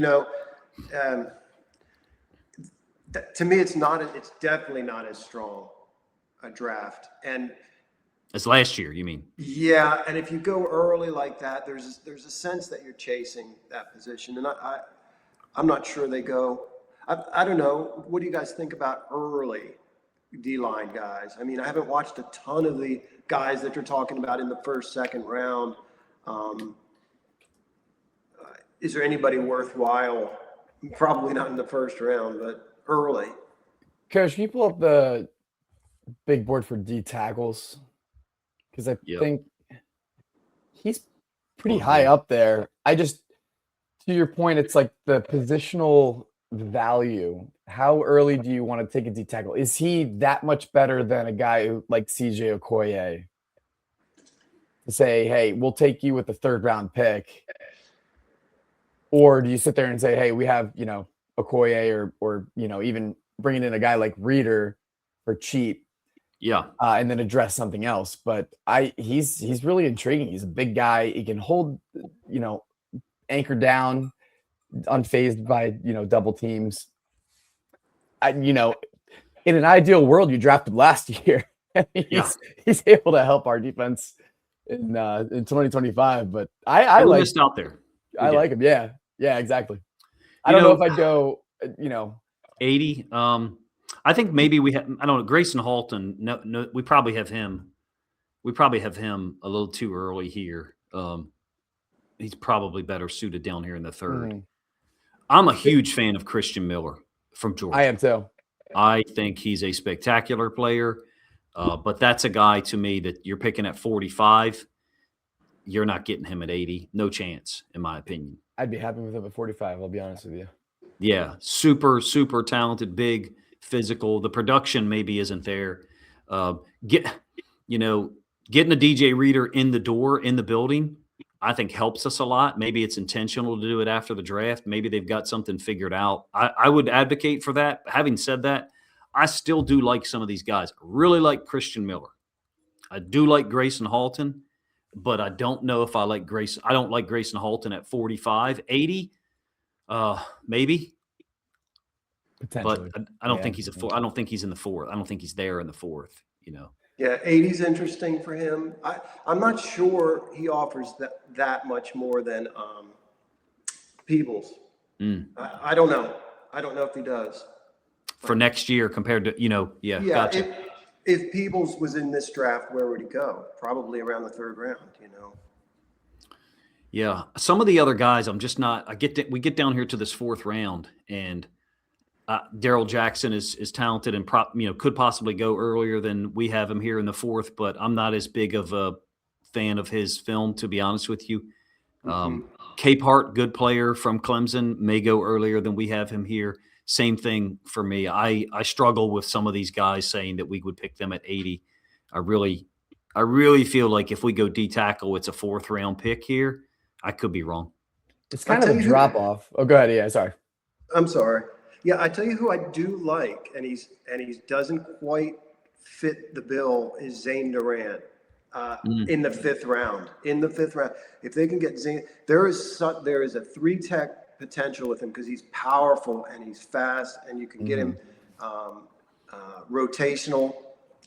Speaker 2: To me, it's definitely not as strong a draft. And
Speaker 1: as last year, you mean?
Speaker 2: Yeah, and if you go early like that, there's a sense that you're chasing that position, and I'm not sure they go. I don't know. What do you guys think about early D-line guys? I mean, I haven't watched a ton of the guys that you're talking about in the first, second round, is there anybody worthwhile? Probably not in the first round, but early.
Speaker 3: Coach, can you pull up the big board for D tackles? Because I think he's pretty high up there. To your point, it's like the positional value. How early do you want to take a D tackle? Is he that much better than a guy who, like CJ Okoye? To say, hey, we'll take you with the 3rd round pick. Or do you sit there and say, hey, we have, Okoye or even bringing in a guy like Reader for cheap.
Speaker 1: Yeah.
Speaker 3: And then address something else. But he's really intriguing. He's a big guy. He can hold, anchor down, unfazed by, double teams. In an ideal world, you drafted last year. He's able to help our defense in 2025. But I like
Speaker 1: missed out there.
Speaker 3: I like him. Yeah, exactly. I don't know if I'd go,
Speaker 1: 80. I think maybe I don't know, Grayson Halton. No, we probably have him. We probably have him a little too early here. He's probably better suited down here in the 3rd.
Speaker 3: Mm-hmm.
Speaker 1: I'm a huge fan of Christian Miller from Georgia.
Speaker 3: I am too.
Speaker 1: I think he's a spectacular player, but that's a guy to me that you're picking at 45. You're not getting him at 80. No chance, in my opinion.
Speaker 3: I'd be happy with him at 45. I'll be honest with you.
Speaker 1: Yeah, super, super talented, big, physical. The production maybe isn't there. Getting a DJ Reader in the door, in the building, I think helps us a lot. Maybe it's intentional to do it after the draft. Maybe they've got something figured out. I would advocate for that. Having said that, I still do like some of these guys. I really like Christian Miller. I do like Grayson Halton, but I don't know if I like Grayson. I don't like Grayson Halton at 45, 80, maybe.
Speaker 3: Potentially.
Speaker 1: But I don't think he's I don't think he's in the 4th. I don't think he's there in the 4th,
Speaker 2: Yeah, 80's interesting for him. I'm not sure he offers that much more than Peebles. I don't know. I don't know if he does.
Speaker 1: For next year compared to, gotcha.
Speaker 2: If Peebles was in this draft, where would he go? Probably around the 3rd round,
Speaker 1: Yeah. Some of the other guys, I'm just not – we get down here to this 4th round, and Darrell Jackson is talented and could possibly go earlier than we have him here in the 4th, but I'm not as big of a fan of his film, to be honest with you. Capehart, good player from Clemson, may go earlier than we have him here. Same thing for me. I struggle with some of these guys saying that we would pick them at 80. I really feel like if we go D tackle, it's a 4th round pick here. I could be wrong.
Speaker 3: It's kind of a drop off. Oh, go ahead. Yeah, sorry.
Speaker 2: I'm sorry. Yeah, I tell you who I do like, and he doesn't quite fit the bill, is Zane Durant in the 5th round. In the 5th round, if they can get Zane, there is a 3-tech potential with him because he's powerful and he's fast, and you can get him rotational.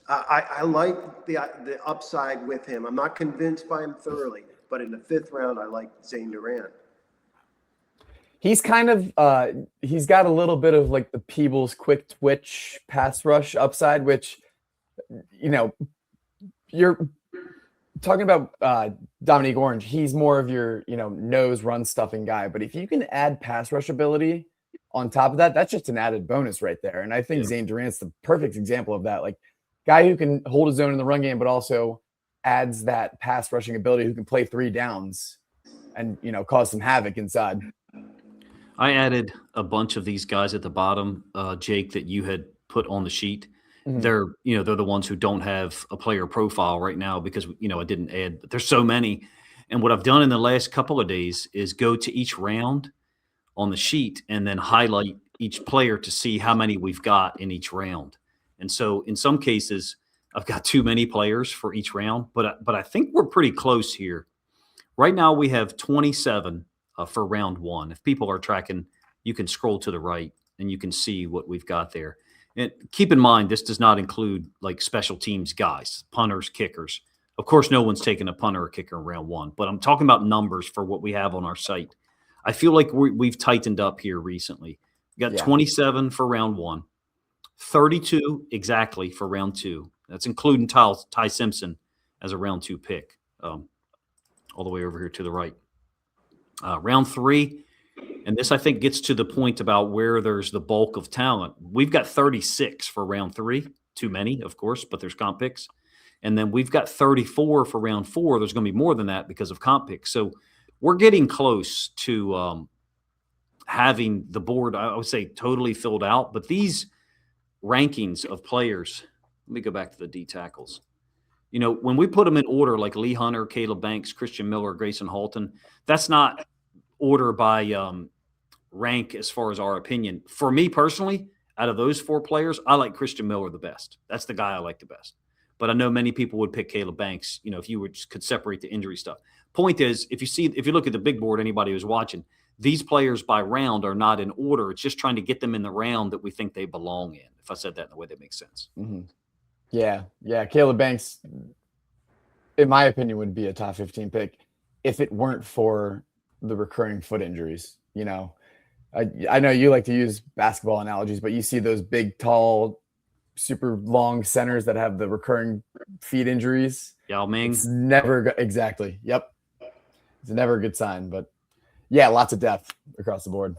Speaker 2: I like the upside with him. I'm not convinced by him thoroughly, but in the 5th round, I like Zane Durant.
Speaker 3: He's kind of he's got a little bit of like the Peebles quick twitch pass rush upside, which you're talking about Dominique Orange. He's more of your nose run stuffing guy, but if you can add pass rush ability on top of that, that's just an added bonus right there. And I think Zane Durant's the perfect example of that. Like guy who can hold his own in the run game, but also adds that pass rushing ability, who can play 3 downs and cause some havoc inside.
Speaker 1: I added a bunch of these guys at the bottom, Jake, that you had put on the sheet. Mm-hmm. They're the ones who don't have a player profile right now because I didn't add. But there's so many, and what I've done in the last couple of days is go to each round on the sheet and then highlight each player to see how many we've got in each round. And so in some cases, I've got too many players for each round, but I think we're pretty close here. Right now we have 27. For round 1. If people are tracking, you can scroll to the right and you can see what we've got there. And keep in mind, this does not include like special teams guys, punters, kickers. Of course, no one's taking a punter or kicker in round 1, but I'm talking about numbers for what we have on our site. I feel like we've tightened up here recently. We got 27 for round 1, 32 exactly for round 2. That's including Ty Simpson as a round 2 pick, all the way over here to the right. Round 3, and this I think gets to the point about where there's the bulk of talent. We've got 36 for round 3, too many, of course, but there's comp picks. And then we've got 34 for round 4. There's going to be more than that because of comp picks. So we're getting close to having the board, I would say, totally filled out. But these rankings of players, let me go back to the D tackles. You know, when we put them in order, like Lee Hunter, Caleb Banks, Christian Miller, Grayson Halton, that's not order by rank as far as our opinion. For me personally, out of those 4 players, I like Christian Miller the best. That's the guy I like the best. But I know many people would pick Caleb Banks, you know, if you could separate the injury stuff. Point is, if you look at the big board, anybody who's watching, these players by round are not in order. It's just trying to get them in the round that we think they belong in, if I said that in a way that makes sense.
Speaker 3: Mm-hmm. Yeah. Caleb Banks, in my opinion, would be a top 15 pick if it weren't for the recurring foot injuries. You know, I know you like to use basketball analogies, but you see those big, tall, super long centers that have the recurring feet injuries.
Speaker 1: Yao Ming.
Speaker 3: It's never exactly. Yep. It's never a good sign, but yeah, lots of depth across the board.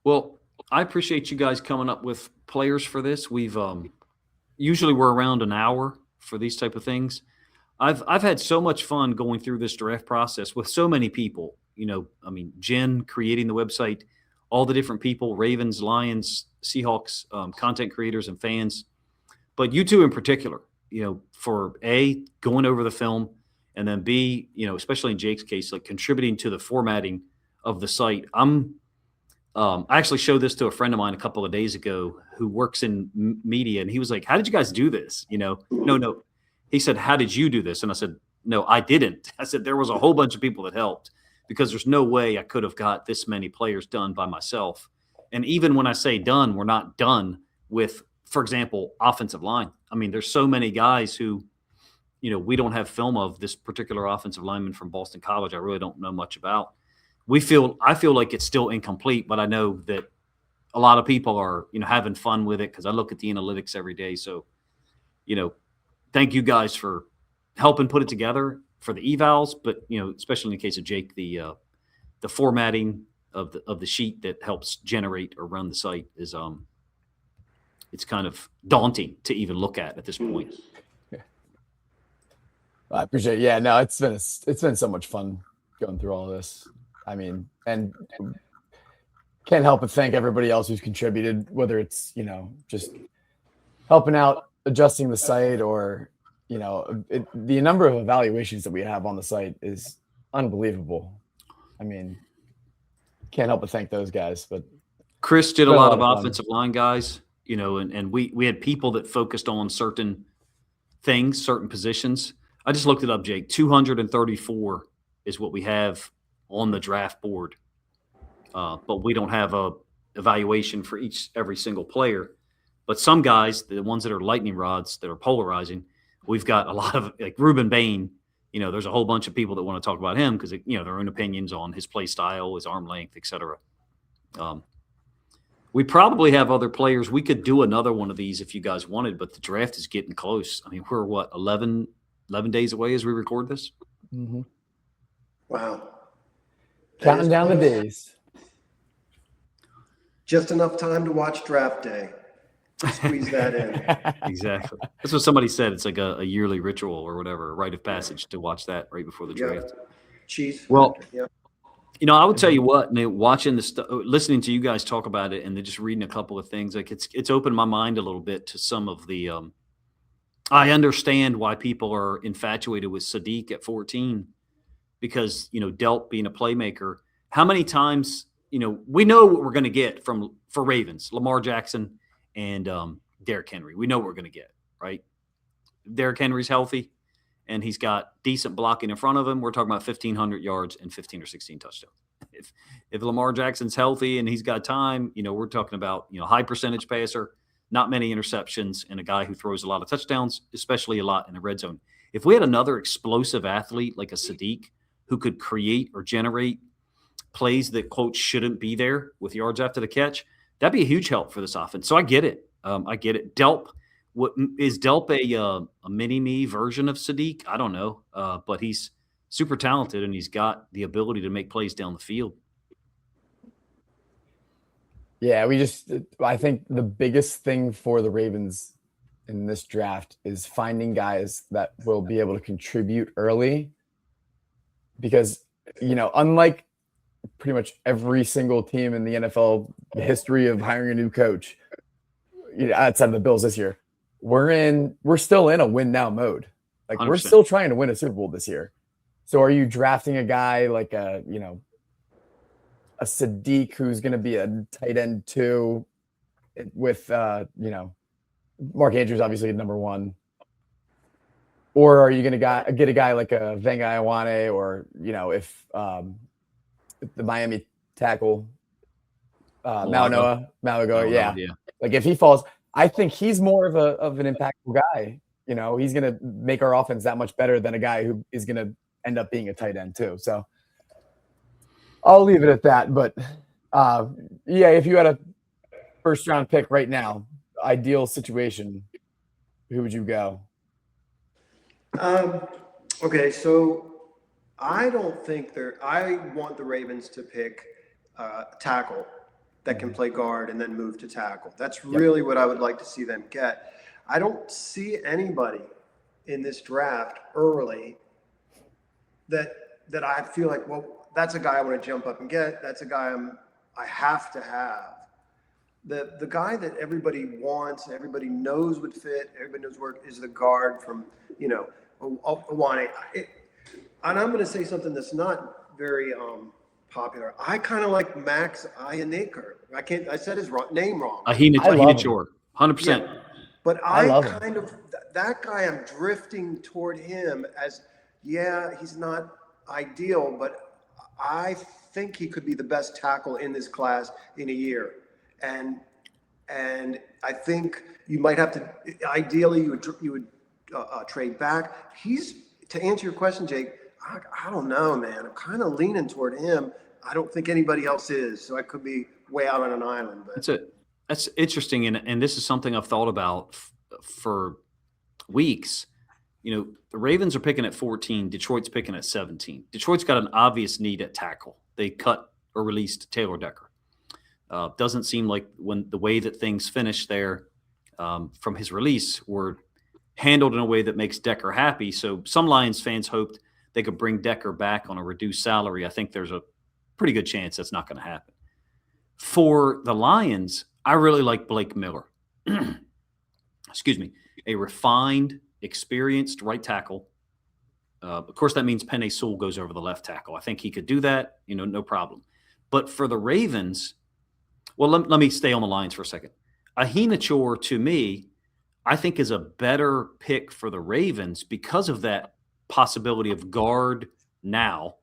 Speaker 1: Well, I appreciate you guys coming up with players for this. We've usually we're around an hour for these type of things. I've had so much fun going through this draft process with so many people. You know, I mean, Jen creating the website, all the different people, Ravens, Lions, Seahawks, content creators and fans, but you two in particular, you know, for A, going over the film, and then B, you know, especially in Jake's case, like contributing to the formatting of the site. I actually showed this to a friend of mine a couple of days ago who works in media, and he was like, how did you guys do this? You know, no. He said, how did you do this? And I said, no, I didn't. I said, there was a whole bunch of people that helped, because there's no way I could have got this many players done by myself. And even when I say done, we're not done with, for example, offensive line. I mean, there's so many guys who, you know, we don't have film of. This particular offensive lineman from Boston College, I really don't know much about. I feel like it's still incomplete, but I know that a lot of people are, you know, having fun with it because I look at the analytics every day. So, you know, thank you guys for helping put it together for the evals, but, you know, especially in the case of Jake, the formatting of the sheet that helps generate or run the site is it's kind of daunting to even look at this point.
Speaker 3: I appreciate it. Yeah, no, it's been so much fun going through all of this. I mean, and can't help but thank everybody else who's contributed, whether it's, you know, just helping out, adjusting the site, or, you know, the number of evaluations that we have on the site is unbelievable. I mean, can't help but thank those guys. But
Speaker 1: Chris did a lot of offensive line guys, you know, and we had people that focused on certain things, certain positions. I just looked it up, Jake. 234 is what we have on the draft board, but we don't have a evaluation for every single player. But some guys, the ones that are lightning rods that are polarizing, we've got a lot of, like Ruben Bain. You know, there's a whole bunch of people that want to talk about him because, you know, their own opinions on his play style, his arm length, etc. We probably have other players. We could do another one of these if you guys wanted, but the draft is getting close. I mean, we're what, 11 days away as we record this?
Speaker 3: Mm-hmm.
Speaker 2: Wow.
Speaker 3: Counting down the days.
Speaker 2: Just enough time to watch draft day. Squeeze that in.
Speaker 1: Exactly. That's what somebody said. It's like a yearly ritual or whatever, a rite of passage to watch that right before the draft.
Speaker 2: Chief.
Speaker 1: Well,
Speaker 2: yeah.
Speaker 1: You know, I would tell you what, man, watching this, listening to you guys talk about it, and then just reading a couple of things, like it's opened my mind a little bit to some of the. I understand why people are infatuated with Sadiq at 14, because, you know, Delp being a playmaker. How many times, you know, we know what we're going to get for Ravens, Lamar Jackson and Derrick Henry. We know what we're going to get, right? Derrick Henry's healthy, and he's got decent blocking in front of him. We're talking about 1,500 yards and 15 or 16 touchdowns. If Lamar Jackson's healthy and he's got time, you know, we're talking about, you know, high percentage passer, not many interceptions, and a guy who throws a lot of touchdowns, especially a lot in the red zone. If we had another explosive athlete like a Sadiq who could create or generate plays that, quote, shouldn't be there with yards after the catch, that'd be a huge help for this offense. So I get it. I get it. Delp, What is Delp a mini me version of Sadiq? I don't know, but he's super talented and he's got the ability to make plays down the field.
Speaker 3: Yeah, I think the biggest thing for the Ravens in this draft is finding guys that will be able to contribute early because, unlike pretty much every single team in the NFL history of hiring a new coach, outside of the Bills this year, we're still in a win now mode. Like
Speaker 1: 100%.
Speaker 3: we're still trying to win a Super Bowl this year. So are you drafting a guy like a Sadiq who's going to be a tight end 2 with, Mark Andrews, obviously number 1, or are you going to get a guy like a Venga Ioane, or, if the Miami tackle, Malaga, yeah. Like if he falls, I think he's more of an impactful guy. He's going to make our offense that much better than a guy who is going to end up being a tight end too. So I'll leave it at that. But if you had a first round pick right now, ideal situation, who would you go?
Speaker 2: Okay, so I don't think I want the Ravens to pick a tackle that can play guard and then move to tackle. That's really what I would like to see them get. I don't see anybody in this draft early that I feel like, well, that's a guy I want to jump up and get. That's a guy I have to have. The guy that everybody wants, everybody knows would fit, everybody knows work is the guard from, Ioane. And I'm going to say something that's not very popular. I kind of like Max Ioannidis. I said his name wrong.
Speaker 1: Ahina 100%.
Speaker 2: Yeah. But that guy, I'm drifting toward him as, he's not ideal, but I think he could be the best tackle in this class in a year. And I think you might have to, ideally you would trade back. To answer your question, Jake, I don't know, man. I'm kind of leaning toward him. I don't think anybody else is, so I could be way out on an island. But
Speaker 1: that's interesting, and this is something I've thought about for weeks. The Ravens are picking at 14. Detroit's picking at 17. Detroit's got an obvious need at tackle. They cut or released Taylor Decker. Doesn't seem like the way that things finished there from his release were handled in a way that makes Decker happy. So some Lions fans hoped they could bring Decker back on a reduced salary. I think there's a pretty good chance that's not going to happen. For the Lions, I really like Blake Miller. Excuse me. A refined, experienced right tackle. Of course, that means Penei Sewell goes over the left tackle. I think he could do that, no problem. But for the Ravens, well, let me stay on the Lions for a second. Ahina, to me, I think is a better pick for the Ravens because of that possibility of guard now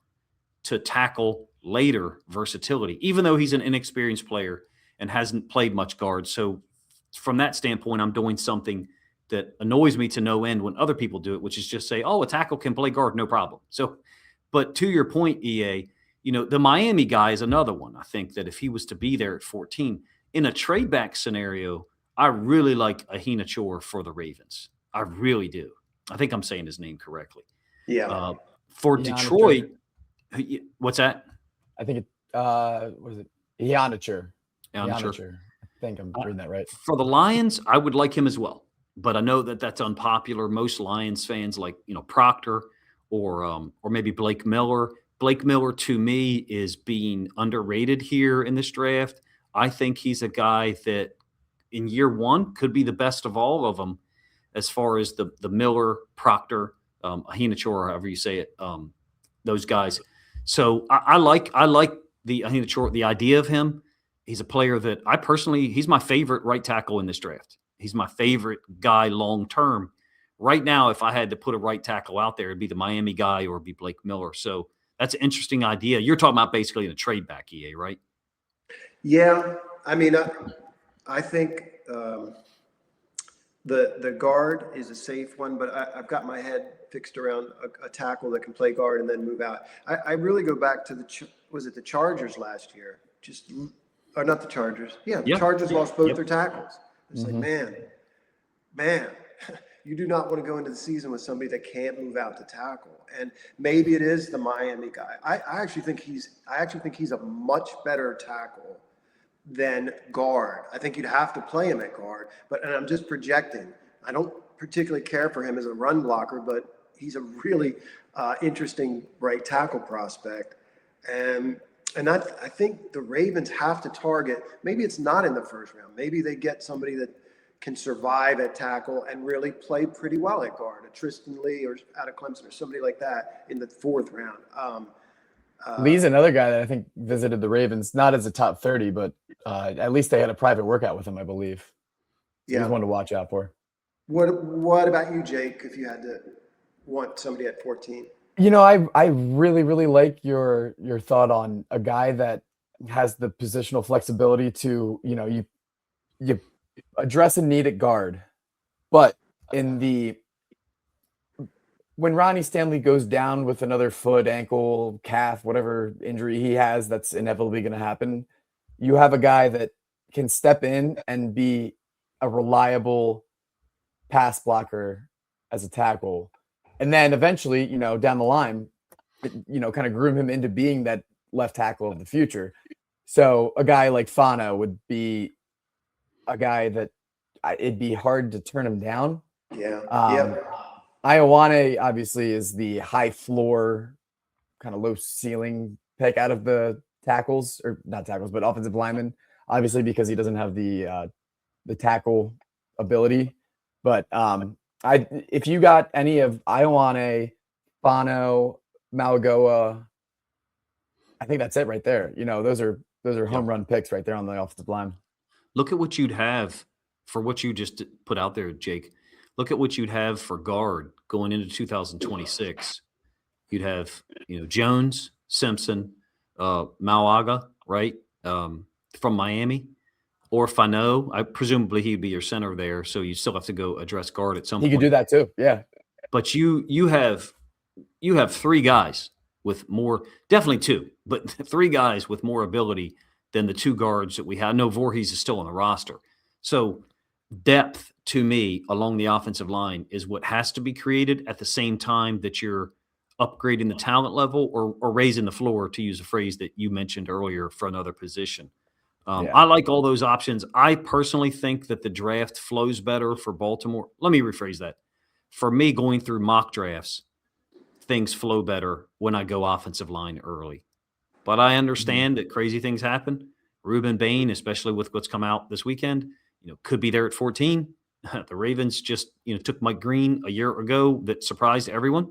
Speaker 1: to tackle later versatility, even though he's an inexperienced player and hasn't played much guard. So from that standpoint, I'm doing something that annoys me to no end when other people do it, which is just say, oh, a tackle can play guard, no problem. So, but to your point, EA, the Miami guy is another one. I think that if he was to be there at 14 in a trade back scenario, I really like Ahina for the Ravens. I really do. I think I'm saying his name correctly.
Speaker 2: Yeah.
Speaker 1: For Detroit, what's that?
Speaker 3: I think what is it? Ionicher.
Speaker 1: I
Speaker 3: think I'm reading that right.
Speaker 1: For the Lions, I would like him as well. But I know that that's unpopular. Most Lions fans like, Proctor or maybe Blake Miller. Blake Miller, to me, is being underrated here in this draft. I think he's a guy that in year one could be the best of all of them as far as the Miller, Proctor, Ahina, however you say it, those guys. So I like the Ahina, the idea of him. He's a player that he's my favorite right tackle in this draft. He's my favorite guy long-term. Right now, if I had to put a right tackle out there, it'd be the Miami guy or it'd be Blake Miller. So that's an interesting idea. You're talking about basically in a trade back, EA, right?
Speaker 2: Yeah. I mean, I think the guard is a safe one, but I've got my head fixed around a tackle that can play guard and then move out. I really go back to the Chargers last year? Or not the Chargers. Yeah, the Chargers lost both their tackles. It's like, man. man, you do not want to go into the season with somebody that can't move out to tackle. And maybe it is the Miami guy. I actually think he's a much better tackle than guard. I think you'd have to play him at guard, and I'm just projecting. I don't particularly care for him as a run blocker, but he's a really interesting right tackle prospect. And I think the Ravens have to target, maybe it's not in the first round. Maybe they get somebody that can survive at tackle and really play pretty well at guard, a Tristan Lee or out of Clemson or somebody like that in the fourth round.
Speaker 3: Lee's another guy that I think visited the Ravens, not as a top 30, but at least they had a private workout with him, I believe. So
Speaker 2: Yeah.
Speaker 3: he's one to watch out for.
Speaker 2: What about you, Jake, if you had to want somebody at 14?
Speaker 3: You know, I really, really like your thought on a guy that has the positional flexibility to, you know, you address a need at guard, but when Ronnie Stanley goes down with another foot, ankle, calf, whatever injury he has, that's inevitably going to happen. You have a guy that can step in and be a reliable pass blocker as a tackle. And then eventually, you know, down the line, you know, kind of groom him into being that left tackle of the future. So a guy like Fano would be a guy that it'd be hard to turn him down.
Speaker 2: Yeah.
Speaker 3: Ioane obviously is the high floor, kind of low ceiling pick out of the tackles, or not tackles, but offensive linemen, obviously because he doesn't have the tackle ability. But if you got any of Ioane, Fano, Malagoa, I think that's it right there. You know, those are home run picks right there on the offensive line.
Speaker 1: Look at what you'd have for what you just put out there, Jake. Look at what you'd have for guard going into 2026. You'd have, you know, Jones, Simpson, Malaga, right, from Miami, or Fano. Presumably he'd be your center there, so you still have to go address guard at some point.
Speaker 3: He could do that too, yeah.
Speaker 1: But you have three guys with more, definitely two, but three guys with more ability than the two guards that we have. No, Voorhees is still on the roster. So depth to me along the offensive line is what has to be created at the same time that you're upgrading the talent level or raising the floor, to use a phrase that you mentioned earlier, for another position. I like all those options. I personally think that the draft flows better for Baltimore. Let me rephrase that. For me, going through mock drafts, things flow better when I go offensive line early. But I understand that crazy things happen. Ruben Bain, especially with what's come out this weekend, you know, could be there at 14. The Ravens just, you know, took Mike Green a year ago that surprised everyone.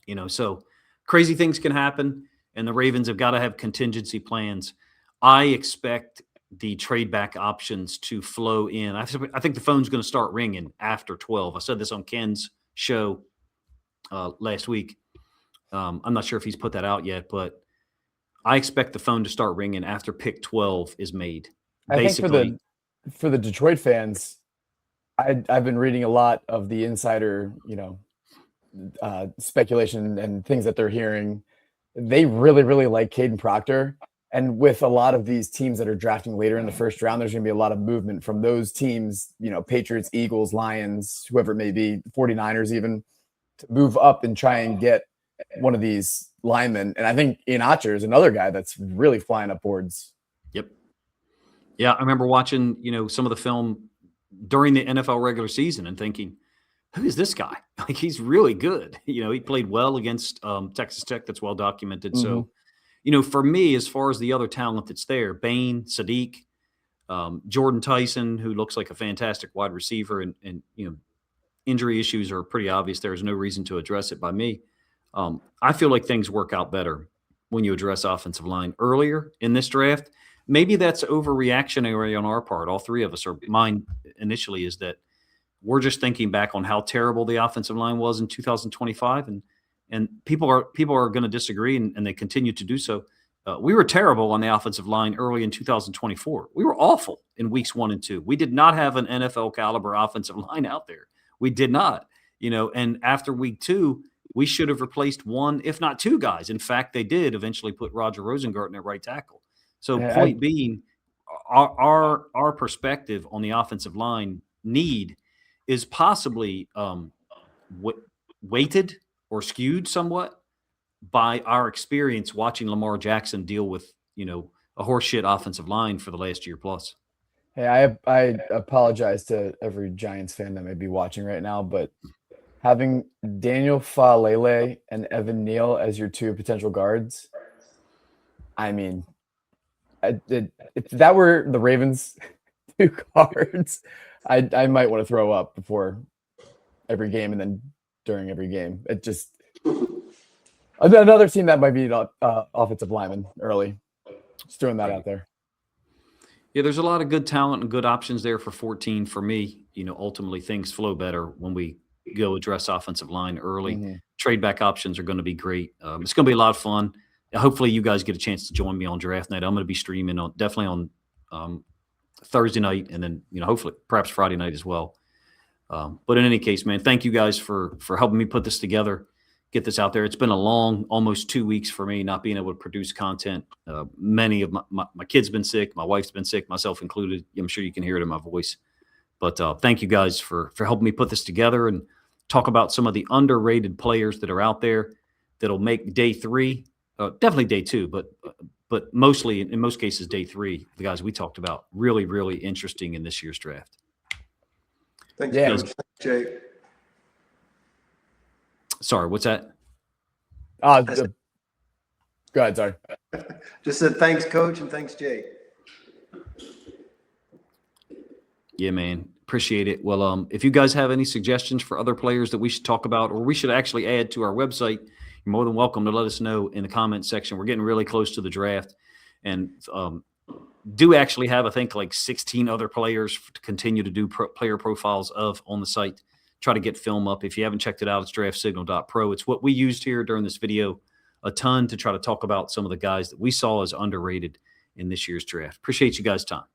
Speaker 1: You know, so crazy things can happen, and the Ravens have got to have contingency plans. I expect the trade back options to flow in. I think the phone's going to start ringing after 12. I said this on Ken's show last week. I'm not sure if he's put that out yet, but I expect the phone to start ringing after pick 12 is made. Basically,
Speaker 3: I think for the Detroit fans, I've been reading a lot of the insider, you know, speculation and things that they're hearing. They really, really like Caden Proctor. And with a lot of these teams that are drafting later in the first round, there's going to be a lot of movement from those teams, you know, Patriots, Eagles, Lions, whoever it may be, 49ers even, to move up and try and get one of these linemen. And I think Ian Otcher is another guy that's really flying up boards.
Speaker 1: Yep. Yeah, I remember watching, you know, some of the film during the NFL regular season and thinking, who is this guy? Like, he's really good. You know, he played well against Texas Tech. That's well documented. Mm-hmm. So, you know, for me, as far as the other talent that's there, Bain, Sadiq, Jordan Tyson, who looks like a fantastic wide receiver, and you know, injury issues are pretty obvious. There's no reason to address it by me. I feel like things work out better when you address offensive line earlier in this draft. Maybe that's overreactionary on our part. All three of us are. Mine initially is that we're just thinking back on how terrible the offensive line was in 2025, and people are going to disagree, and they continue to do so. We were terrible on the offensive line early in 2024. We were awful in weeks 1 and 2. We did not have an NFL caliber offensive line out there. We did not, you know. And after week 2, we should have replaced one, if not two guys. In fact, they did eventually put Roger Rosengarten at right tackle. So point being, our perspective on the offensive line need is possibly weighted or skewed somewhat by our experience watching Lamar Jackson deal with, you know, a horseshit offensive line for the last year plus.
Speaker 3: Hey, I apologize to every Giants fan that may be watching right now, but having Daniel Falele and Evan Neal as your two potential guards, I mean, if that were the Ravens' two guards, I might want to throw up before every game and then during every game. It just another team that might be offensive lineman early. Just throwing that out there.
Speaker 1: Yeah, there's a lot of good talent and good options there for 14. For me, you know, ultimately things flow better when we go address offensive line early.
Speaker 3: Mm-hmm.
Speaker 1: Trade back options are going to be great. It's going to be a lot of fun. Hopefully you guys get a chance to join me on draft night. I'm going to be streaming definitely on Thursday night, and then, you know, hopefully perhaps Friday night as well. But in any case, man, thank you guys for helping me put this together, get this out there. It's been a long, almost 2 weeks for me not being able to produce content. Many of my kids been sick, my wife's been sick, myself included. I'm sure you can hear it in my voice. But thank you guys for helping me put this together and talk about some of the underrated players that are out there that'll make day 3, definitely day 2, but mostly, in most cases, day 3, the guys we talked about, really, really interesting in this year's draft.
Speaker 2: Thanks,
Speaker 3: Yeah.
Speaker 2: Coach. Thanks, Jake.
Speaker 1: Sorry, what's that?
Speaker 3: Go ahead, sorry.
Speaker 2: Just said thanks, Coach, and thanks, Jake.
Speaker 1: Yeah, man. Appreciate it. Well, if you guys have any suggestions for other players that we should talk about or we should actually add to our website, you're more than welcome to let us know in the comment section. We're getting really close to the draft, and do actually have, I think, like 16 other players to continue to do player profiles of on the site. Try to get film up. If you haven't checked it out, it's draftsignal.pro. It's what we used here during this video a ton to try to talk about some of the guys that we saw as underrated in this year's draft. Appreciate you guys' time.